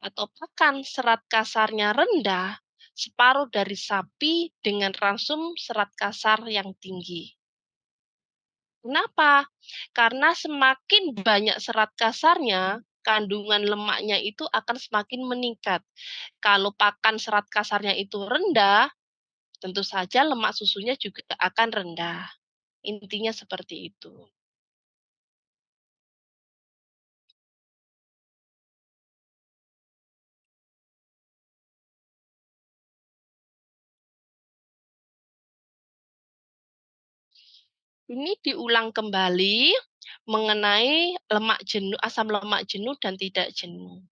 atau pakan serat kasarnya rendah, separuh dari sapi dengan ransum serat kasar yang tinggi. Kenapa? Karena semakin banyak serat kasarnya, kandungan lemaknya itu akan semakin meningkat. Kalau pakan serat kasarnya itu rendah, tentu saja lemak susunya juga akan rendah. Intinya seperti itu. Ini diulang kembali mengenai lemak jenuh, asam lemak jenuh dan tidak jenuh.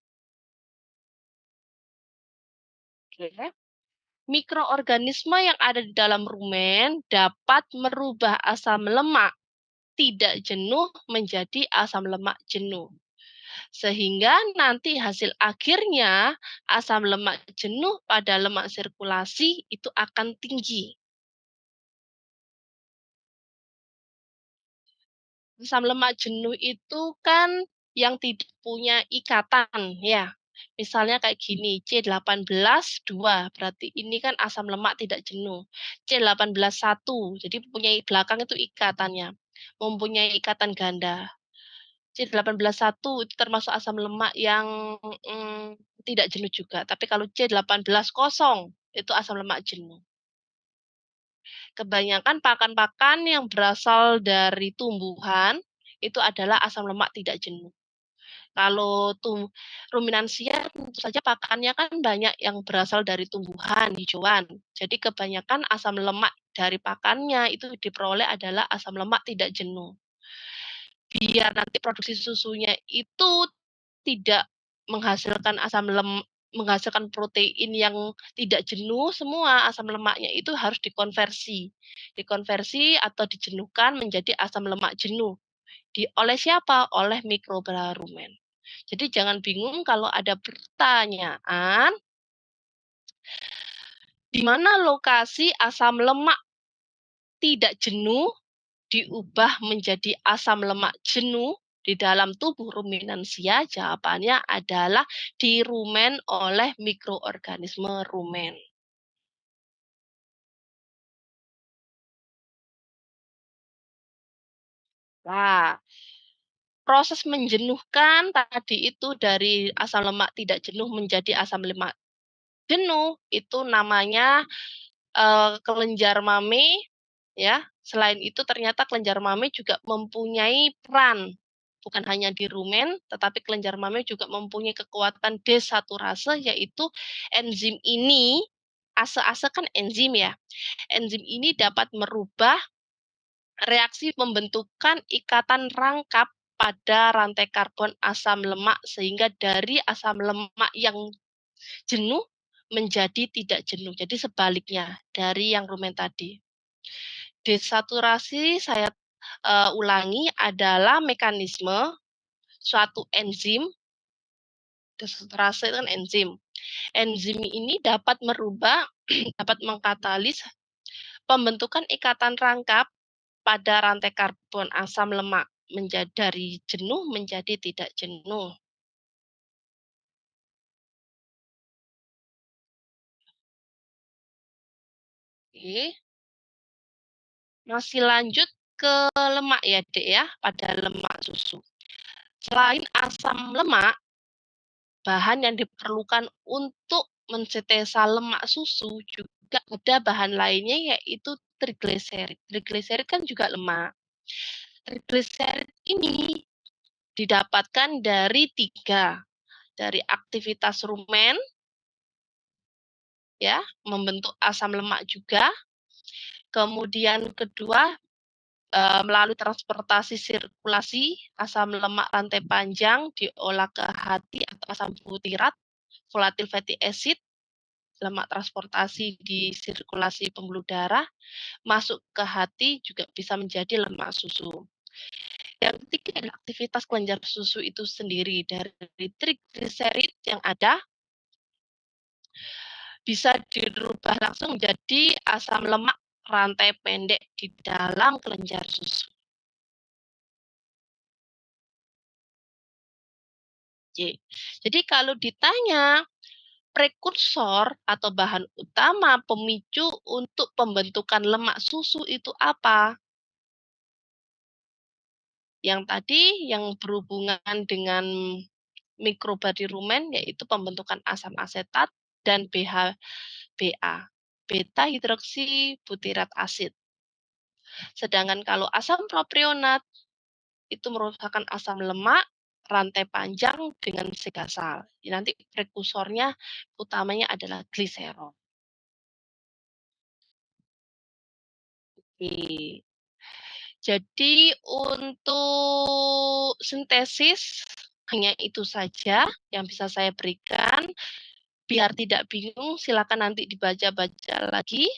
Oke. Mikroorganisme yang ada di dalam rumen dapat merubah asam lemak tidak jenuh menjadi asam lemak jenuh. Sehingga nanti hasil akhirnya asam lemak jenuh pada lemak sirkulasi itu akan tinggi. Asam lemak jenuh itu kan yang tidak punya ikatan ya. Misalnya kayak gini, C18 2, berarti ini kan asam lemak tidak jenuh. C18 1, jadi punya belakang itu ikatannya, mempunyai ikatan ganda. C18 1 itu termasuk asam lemak yang tidak jenuh juga. Tapi kalau C18 0 itu asam lemak jenuh. Kebanyakan pakan-pakan yang berasal dari tumbuhan itu adalah asam lemak tidak jenuh. Kalau ruminansia tentu saja pakannya kan banyak yang berasal dari tumbuhan hijauan. Jadi kebanyakan asam lemak dari pakannya itu diperoleh adalah asam lemak tidak jenuh. Biar nanti produksi susunya itu tidak menghasilkan menghasilkan protein yang tidak jenuh, semua asam lemaknya itu harus dikonversi atau dijenuhkan menjadi asam lemak jenuh. Oleh siapa? Oleh mikrobala rumen. Jadi jangan bingung kalau ada pertanyaan di mana lokasi asam lemak tidak jenuh diubah menjadi asam lemak jenuh di dalam tubuh ruminansia. Jawabannya adalah di rumen oleh mikroorganisme rumen. Nah, proses menjenuhkan tadi itu dari asam lemak tidak jenuh menjadi asam lemak jenuh itu namanya kelenjar mame ya. Selain itu ternyata kelenjar mame juga mempunyai peran bukan hanya di rumen, tetapi kelenjar mame juga mempunyai kekuatan desaturase, yaitu enzim ini, ase-ase kan enzim ya, enzim ini dapat merubah reaksi pembentukan ikatan rangkap pada rantai karbon asam lemak sehingga dari asam lemak yang jenuh menjadi tidak jenuh. Jadi sebaliknya dari yang rumen tadi. Desaturasi saya ulangi adalah mekanisme suatu enzim. Desaturasi itu kan enzim. Enzim ini dapat merubah, dapat mengkatalis pembentukan ikatan rangkap pada rantai karbon asam lemak menjadi dari jenuh menjadi tidak jenuh. Oke. Masih lanjut ke lemak ya, Dek ya, pada lemak susu. Selain asam lemak, bahan yang diperlukan untuk mensintesa lemak susu juga ada bahan lainnya yaitu trigliserid. Trigliserid kan juga lemak. Trigliserid ini didapatkan dari tiga, dari aktivitas rumen, ya, membentuk asam lemak juga. Kemudian kedua, melalui transportasi sirkulasi asam lemak rantai panjang diolah ke hati atau asam butirat, volatil fatty acid, lemak transportasi di sirkulasi pembuluh darah, masuk ke hati juga bisa menjadi lemak susu. Yang ketiga adalah aktivitas kelenjar susu itu sendiri dari trigliserid yang ada bisa dirubah langsung menjadi asam lemak rantai pendek di dalam kelenjar susu. Jadi kalau ditanya prekursor atau bahan utama pemicu untuk pembentukan lemak susu itu apa? Yang tadi yang berhubungan dengan mikroba di rumen yaitu pembentukan asam asetat dan BHBA, beta hidroksi butirat asid. Sedangkan kalau asam propionat itu merupakan asam lemak rantai panjang dengan segasal. Nanti prekursornya utamanya adalah gliserol. Oke. Jadi untuk sintesis hanya itu saja yang bisa saya berikan. Biar tidak bingung, silakan nanti dibaca-baca lagi.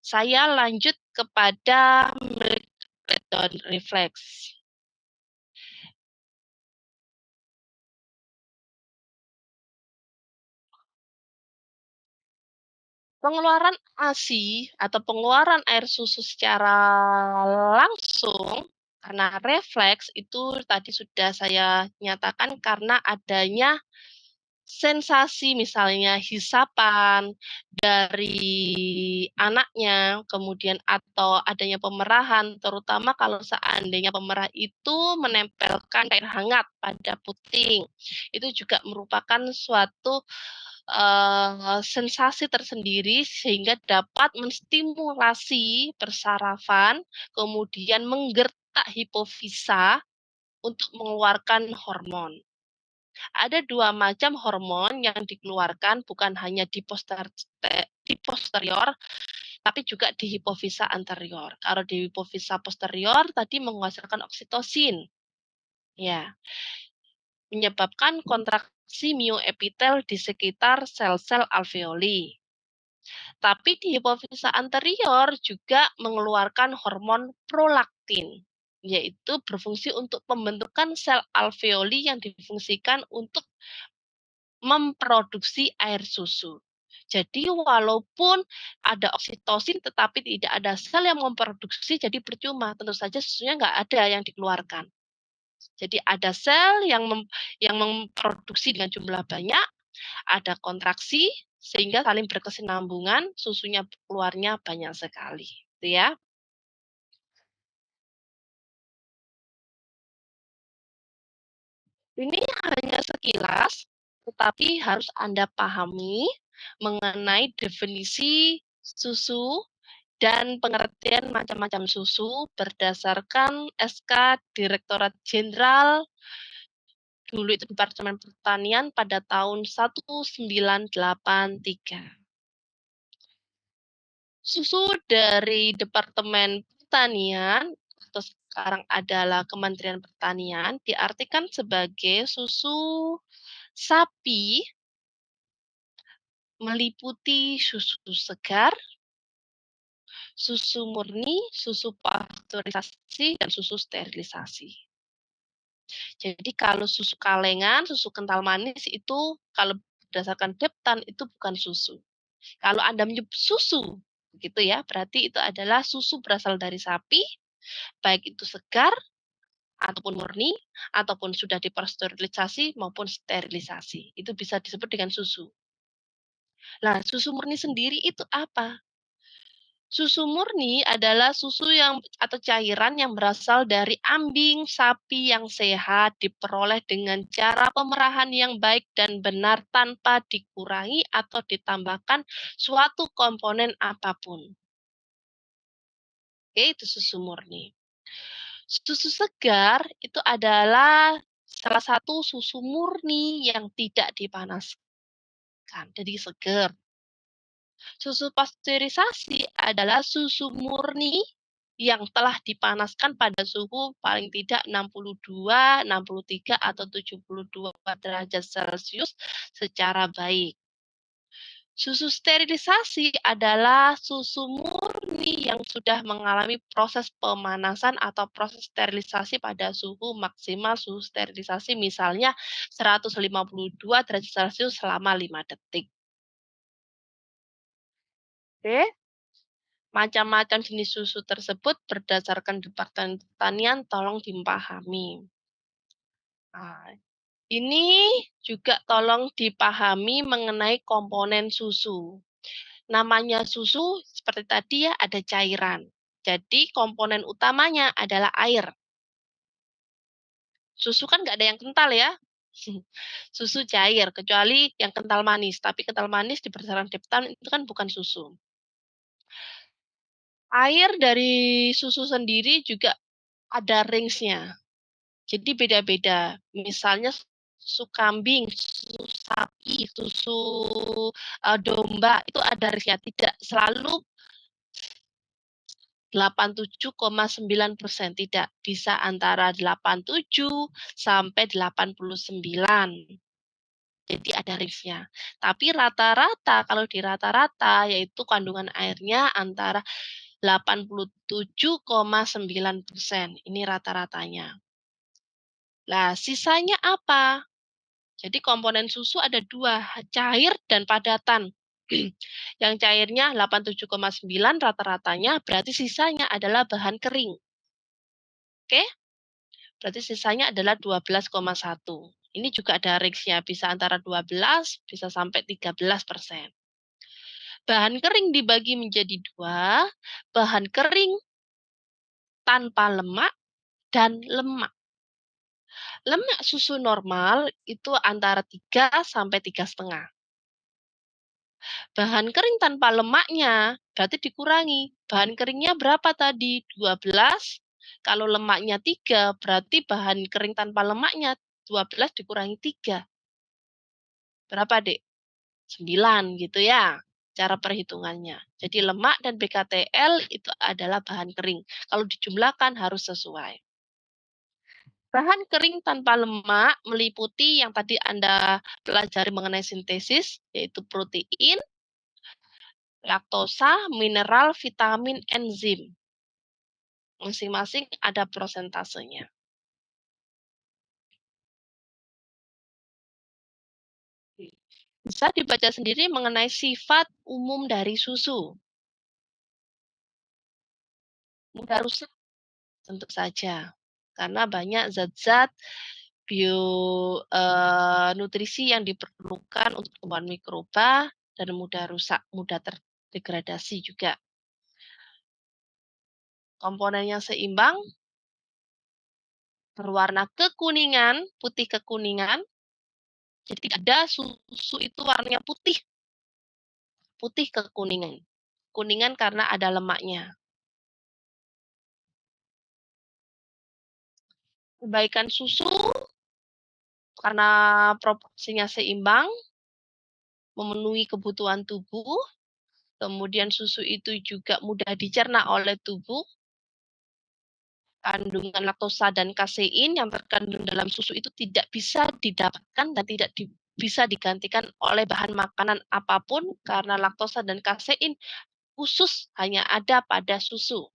Saya lanjut kepada breakdown refleks. Pengeluaran ASI atau pengeluaran air susu secara langsung karena refleks itu tadi sudah saya nyatakan karena adanya sensasi misalnya hisapan dari anaknya, kemudian atau adanya pemerahan, terutama kalau seandainya pemerah itu menempelkan air hangat pada puting. Itu juga merupakan suatu sensasi tersendiri sehingga dapat menstimulasi persarafan, kemudian menggertak hipofisa untuk mengeluarkan hormon. Ada dua macam hormon yang dikeluarkan bukan hanya di posterior, tapi juga di hipofisa anterior. Kalau di hipofisa posterior tadi menghasilkan oksitosin, ya, menyebabkan kontraksi mioepitel di sekitar sel-sel alveoli. Tapi di hipofisa anterior juga mengeluarkan hormon prolaktin, yaitu berfungsi untuk pembentukan sel alveoli yang difungsikan untuk memproduksi air susu. Jadi walaupun ada oksitosin tetapi tidak ada sel yang memproduksi, jadi percuma. Tentu saja susunya nggak ada yang dikeluarkan. Jadi ada sel yang memproduksi dengan jumlah banyak, ada kontraksi sehingga saling berkesinambungan, susunya keluarnya banyak sekali. Gitu ya. Ini hanya sekilas, tetapi harus Anda pahami mengenai definisi susu dan pengertian macam-macam susu berdasarkan SK Direktorat Jenderal dulu itu Departemen Pertanian pada tahun 1983. Susu dari Departemen Pertanian atau sekarang adalah Kementerian Pertanian diartikan sebagai susu sapi meliputi susu segar, susu murni, susu pasteurisasi, dan susu sterilisasi. Jadi kalau susu kalengan, susu kental manis itu kalau berdasarkan Deptan itu bukan susu. Kalau Anda menyebut susu, gitu ya, berarti itu adalah susu berasal dari sapi, baik itu segar ataupun murni, ataupun sudah dipasterilisasi maupun sterilisasi. Itu bisa disebut dengan susu. Nah, susu murni sendiri itu apa? Susu murni adalah susu yang atau cairan yang berasal dari ambing sapi yang sehat diperoleh dengan cara pemerahan yang baik dan benar tanpa dikurangi atau ditambahkan suatu komponen apapun. Oke, itu susu murni. Susu segar itu adalah salah satu susu murni yang tidak dipanaskan, jadi segar. Susu pasteurisasi adalah susu murni yang telah dipanaskan pada suhu paling tidak 62, 63, atau 72 derajat Celcius secara baik. Susu sterilisasi adalah susu murni yang sudah mengalami proses pemanasan atau proses sterilisasi pada suhu maksimal suhu sterilisasi misalnya 152 derajat Celcius selama 5 detik. Oke. Macam-macam jenis susu tersebut berdasarkan Departemen Pertanian tolong dipahami. Nah, ini juga tolong dipahami mengenai komponen susu. Namanya susu seperti tadi ya ada cairan. Jadi komponen utamanya adalah air. Susu kan nggak ada yang kental ya. Susu cair, kecuali yang kental manis. Tapi kental manis di berdasarkan Deptan itu kan bukan susu. Air dari susu sendiri juga ada range-nya. Jadi beda-beda. Misalnya susu kambing, susu sapi, susu domba itu ada range-nya. Tidak selalu 87,9%, tidak. Bisa antara 87 sampai 89. Jadi ada range-nya. Tapi rata-rata, kalau di rata-rata, yaitu kandungan airnya antara 87,9%. Ini rata-ratanya. Nah, sisanya apa? Jadi komponen susu ada dua, cair dan padatan. Yang cairnya 87,9 rata-ratanya, berarti sisanya adalah bahan kering. Oke? Berarti sisanya adalah 12,1. Ini juga ada range-nya, bisa antara 12, bisa sampai 13%. Bahan kering dibagi menjadi dua, bahan kering tanpa lemak dan lemak. Lemak susu normal itu antara 3 sampai 3,5. Bahan kering tanpa lemaknya berarti dikurangi. Bahan keringnya berapa tadi? 12. Kalau lemaknya 3, berarti bahan kering tanpa lemaknya 12 dikurangi 3. Berapa, Dek? 9 gitu ya cara perhitungannya. Jadi lemak dan BKTL itu adalah bahan kering. Kalau dijumlahkan harus sesuai. Bahan kering tanpa lemak meliputi yang tadi Anda pelajari mengenai sintesis, yaitu protein, laktosa, mineral, vitamin, enzim. Masing-masing ada prosentasenya. Bisa dibaca sendiri mengenai sifat umum dari susu. Mudah rusak? Tentu saja. Karena banyak zat-zat nutrisi yang diperlukan untuk tumbuhan mikroba dan mudah rusak, mudah terdegradasi juga. Komponen yang seimbang berwarna kekuningan, putih kekuningan. Jadi tidak ada susu itu warnanya putih. Putih kekuningan. Kuningan karena ada lemaknya. Kebaikan susu karena proporsinya seimbang, memenuhi kebutuhan tubuh, Kemudian susu itu juga mudah dicerna oleh tubuh. Kandungan laktosa dan kasein yang terkandung dalam susu itu tidak bisa didapatkan dan tidak bisa digantikan oleh bahan makanan apapun karena laktosa dan kasein khusus hanya ada pada susu.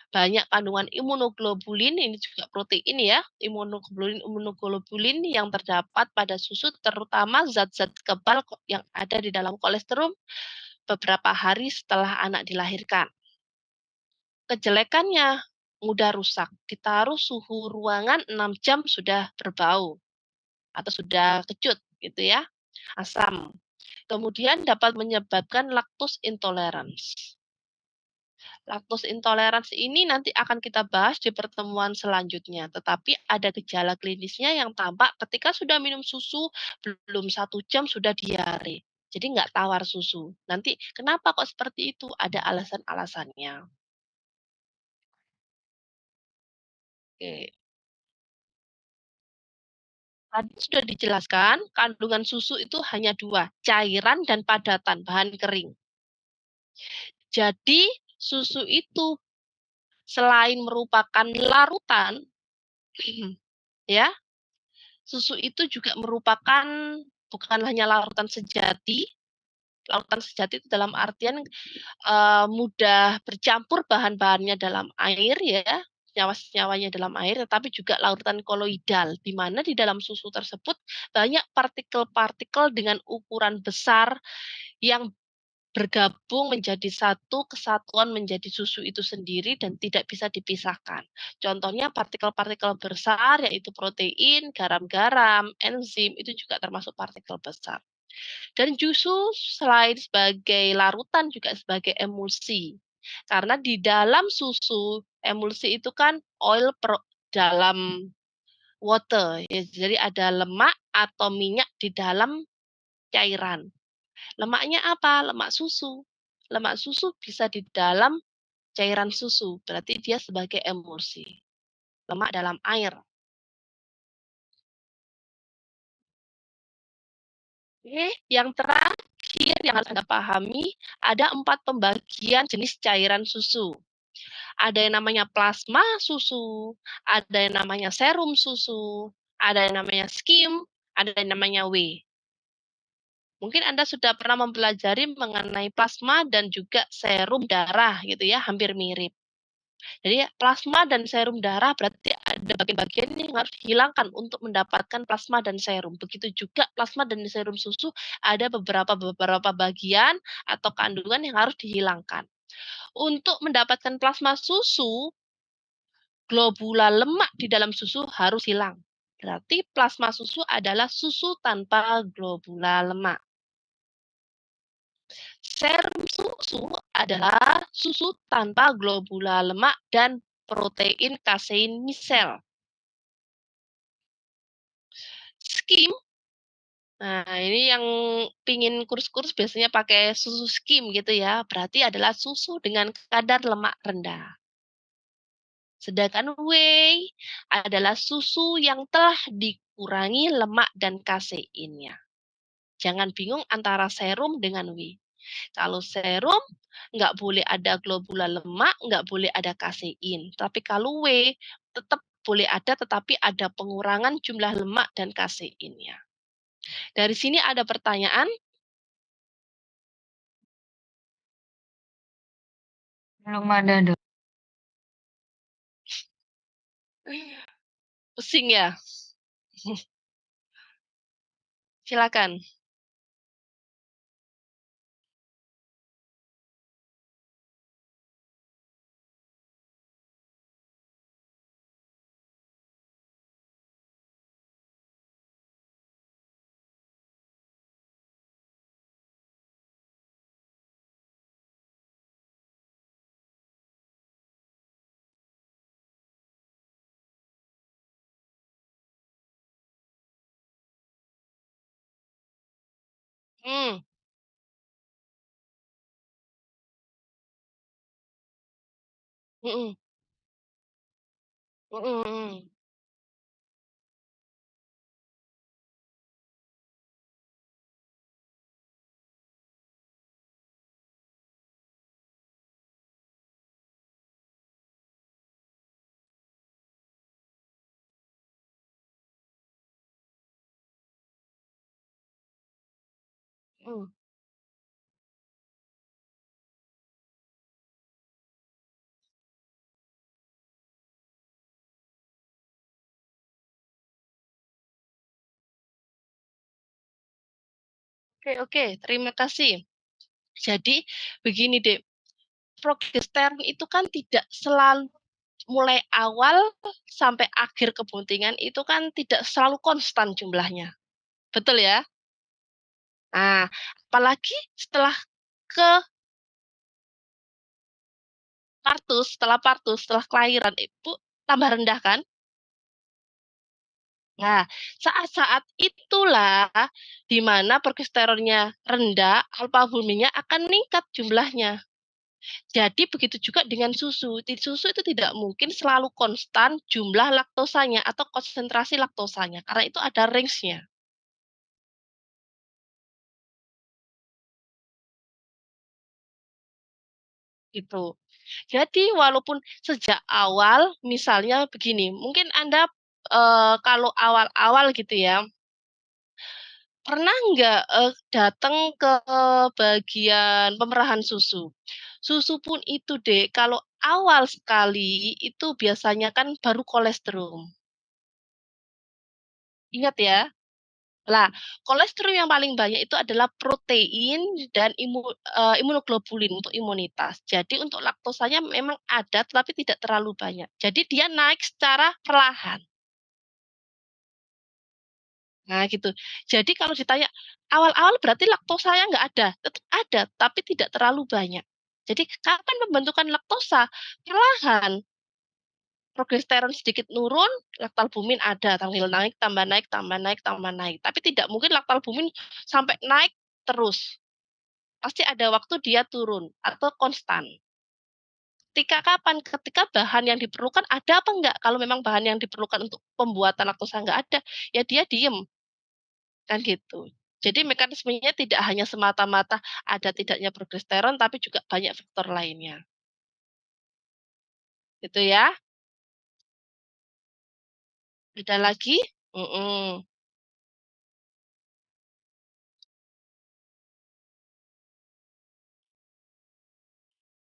Banyak kandungan imunoglobulin, ini juga protein ya, imunoglobulin yang terdapat pada susu, terutama zat-zat kebal yang ada di dalam kolesterol beberapa hari setelah anak dilahirkan. Kejelekannya mudah rusak, ditaruh suhu ruangan 6 jam sudah berbau atau sudah kecut gitu ya, asam. Kemudian dapat menyebabkan lactose intolerance. Lactose intolerance ini nanti akan kita bahas di pertemuan selanjutnya, tetapi ada gejala klinisnya yang tampak ketika sudah minum susu belum 1 jam sudah diare. Jadi nggak tawar susu. Nanti kenapa kok seperti itu? Ada alasan-alasannya. Oke. Tadi sudah dijelaskan, kandungan susu itu hanya dua, cairan dan padatan, bahan kering. Jadi, susu itu selain merupakan larutan, ya, susu itu juga merupakan bukan hanya larutan sejati itu dalam artian mudah bercampur bahan-bahannya dalam air ya, senyawa-senyawanya dalam air, tetapi juga larutan koloidal, di mana di dalam susu tersebut banyak partikel-partikel dengan ukuran besar yang bergabung menjadi satu kesatuan menjadi susu itu sendiri dan tidak bisa dipisahkan. Contohnya partikel-partikel besar yaitu protein, garam-garam, enzim itu juga termasuk partikel besar. Dan susu selain sebagai larutan juga sebagai emulsi. Karena di dalam susu emulsi itu kan dalam water, ya, jadi ada lemak atau minyak di dalam cairan. Lemaknya apa? Lemak susu. Lemak susu bisa di dalam cairan susu, berarti dia sebagai emulsi. Lemak dalam air. Oke, yang terakhir yang harus Anda pahami, ada 4 pembagian jenis cairan susu. Ada yang namanya plasma susu, ada yang namanya serum susu, ada yang namanya skim, ada yang namanya whey. Mungkin Anda sudah pernah mempelajari mengenai plasma dan juga serum darah gitu ya, hampir mirip. Jadi plasma dan serum darah berarti ada bagian-bagian yang harus dihilangkan untuk mendapatkan plasma dan serum. Begitu juga plasma dan serum susu ada beberapa bagian atau kandungan yang harus dihilangkan. Untuk mendapatkan plasma susu, globula lemak di dalam susu harus hilang. Berarti plasma susu adalah susu tanpa globula lemak. Serum susu adalah susu tanpa globula lemak dan protein kasein misel. Skim, nah ini yang pingin kurus-kurus biasanya pakai susu skim gitu ya, berarti adalah susu dengan kadar lemak rendah. Sedangkan whey adalah susu yang telah dikurangi lemak dan kaseinnya. Jangan bingung antara serum dengan whey. Kalau serum nggak boleh ada globula lemak, nggak boleh ada kasein. Tapi kalau whey tetap boleh ada, tetapi ada pengurangan jumlah lemak dan kaseinnya. Dari sini ada pertanyaan? Belum ada, Dok. Pusing ya? Silakan. Hmm, mhm, mhm mhm. Mhm. Oke oke, terima kasih. Jadi begini deh, progesteron itu kan tidak selalu mulai awal sampai akhir kebuntingan itu kan tidak selalu konstan jumlahnya, betul ya? Nah, apalagi setelah ke setelah kelahiran itu tambah rendah kan? Nah, saat-saat itulah di mana progesteronnya rendah, alfa-albumina akan meningkat jumlahnya. Jadi begitu juga dengan susu. Di susu itu tidak mungkin selalu konstan jumlah laktosanya atau konsentrasi laktosanya, karena itu ada range-nya. Gitu. Jadi walaupun sejak awal, misalnya begini, mungkin Anda kalau awal-awal gitu ya, pernah nggak datang ke bagian pemerahan susu? Susu pun itu deh, kalau awal sekali itu biasanya kan baru kolesterol. Ingat ya. Lah, kolesterol yang paling banyak itu adalah protein dan imunoglobulin untuk imunitas. Jadi untuk laktosanya memang ada, tetapi tidak terlalu banyak. Jadi dia naik secara perlahan. Nah, gitu. Jadi kalau ditanya awal-awal berarti laktosanya nggak ada, tetap ada, tapi tidak terlalu banyak. Jadi kapan pembentukan laktosa? Perlahan. Progesteron sedikit nurun, laktalbumin ada, sambil naik, tambah naik, tambah naik, tambah naik. Tapi tidak mungkin laktalbumin sampai naik terus. Pasti ada waktu dia turun atau konstan. Ketika kapan? Ketika bahan yang diperlukan ada apa enggak? Kalau memang bahan yang diperlukan untuk pembuatan laktosa enggak ada, ya dia diem. Kan gitu. Jadi mekanismenya tidak hanya semata-mata ada tidaknya progesteron, tapi juga banyak faktor lainnya. Gitu ya. Ada lagi? Mm-mm.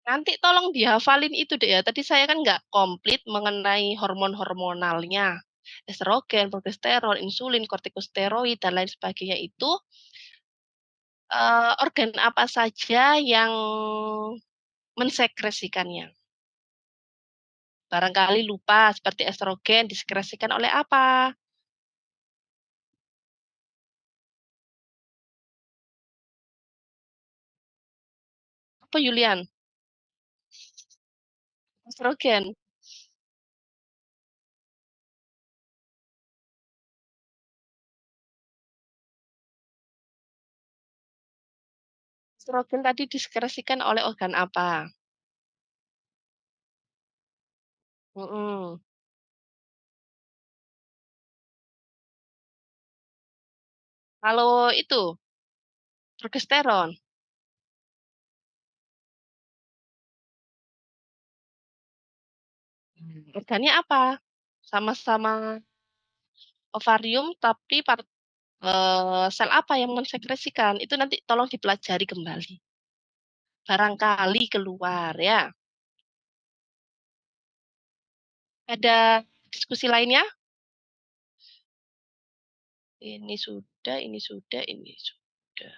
Nanti tolong dihafalin itu deh ya. Tadi saya kan nggak komplit mengenai hormon-hormonalnya. Estrogen, progesteron, insulin, kortikosteroid, dan lain sebagainya itu organ apa saja yang mensekresikannya. Barangkali lupa seperti estrogen disekresikan oleh apa? Apa Yulian? Estrogen. Estrogen tadi disekresikan oleh organ apa? Mm-mm. Kalau itu progesteron, organnya apa? Sama-sama ovarium, tapi sel apa yang mensekresikan? Itu nanti tolong dipelajari kembali. Barangkali keluar ya. Ada diskusi lainnya? Ini sudah, ini sudah, ini sudah.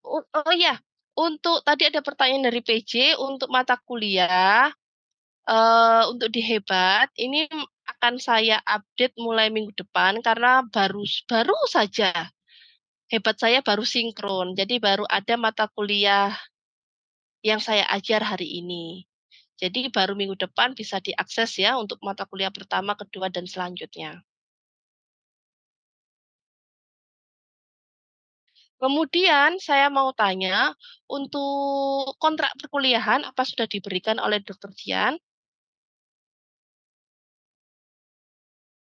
Oh ya, untuk tadi ada pertanyaan dari PJ untuk mata kuliah, untuk di Hebat ini akan saya update mulai minggu depan karena baru baru saja Hebat saya baru sinkron, jadi baru ada mata kuliah yang saya ajar hari ini. Jadi baru minggu depan bisa diakses ya untuk mata kuliah pertama, kedua, dan selanjutnya. Kemudian saya mau tanya, untuk kontrak perkuliahan apa sudah diberikan oleh Dr. Dian?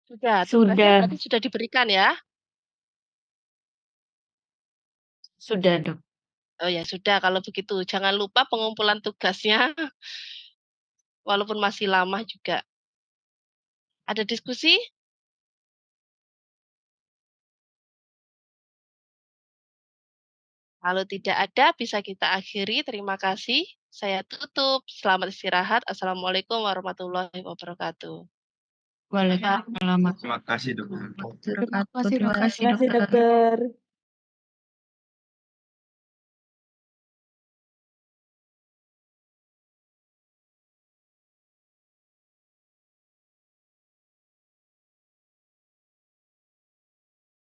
Sudah, tugasnya Sudah, berarti sudah diberikan ya? sudah dok. Oh ya sudah, kalau begitu jangan lupa pengumpulan tugasnya, walaupun masih lama juga. Ada diskusi? Kalau tidak ada bisa kita akhiri. Terima kasih. Saya tutup. Selamat istirahat. Assalamualaikum warahmatullahi wabarakatuh. Waalaikumsalam Terima kasih, Dokter. warahmatullahi wabarakatuh. Terima kasih, Terima kasih, Dokter. dokter.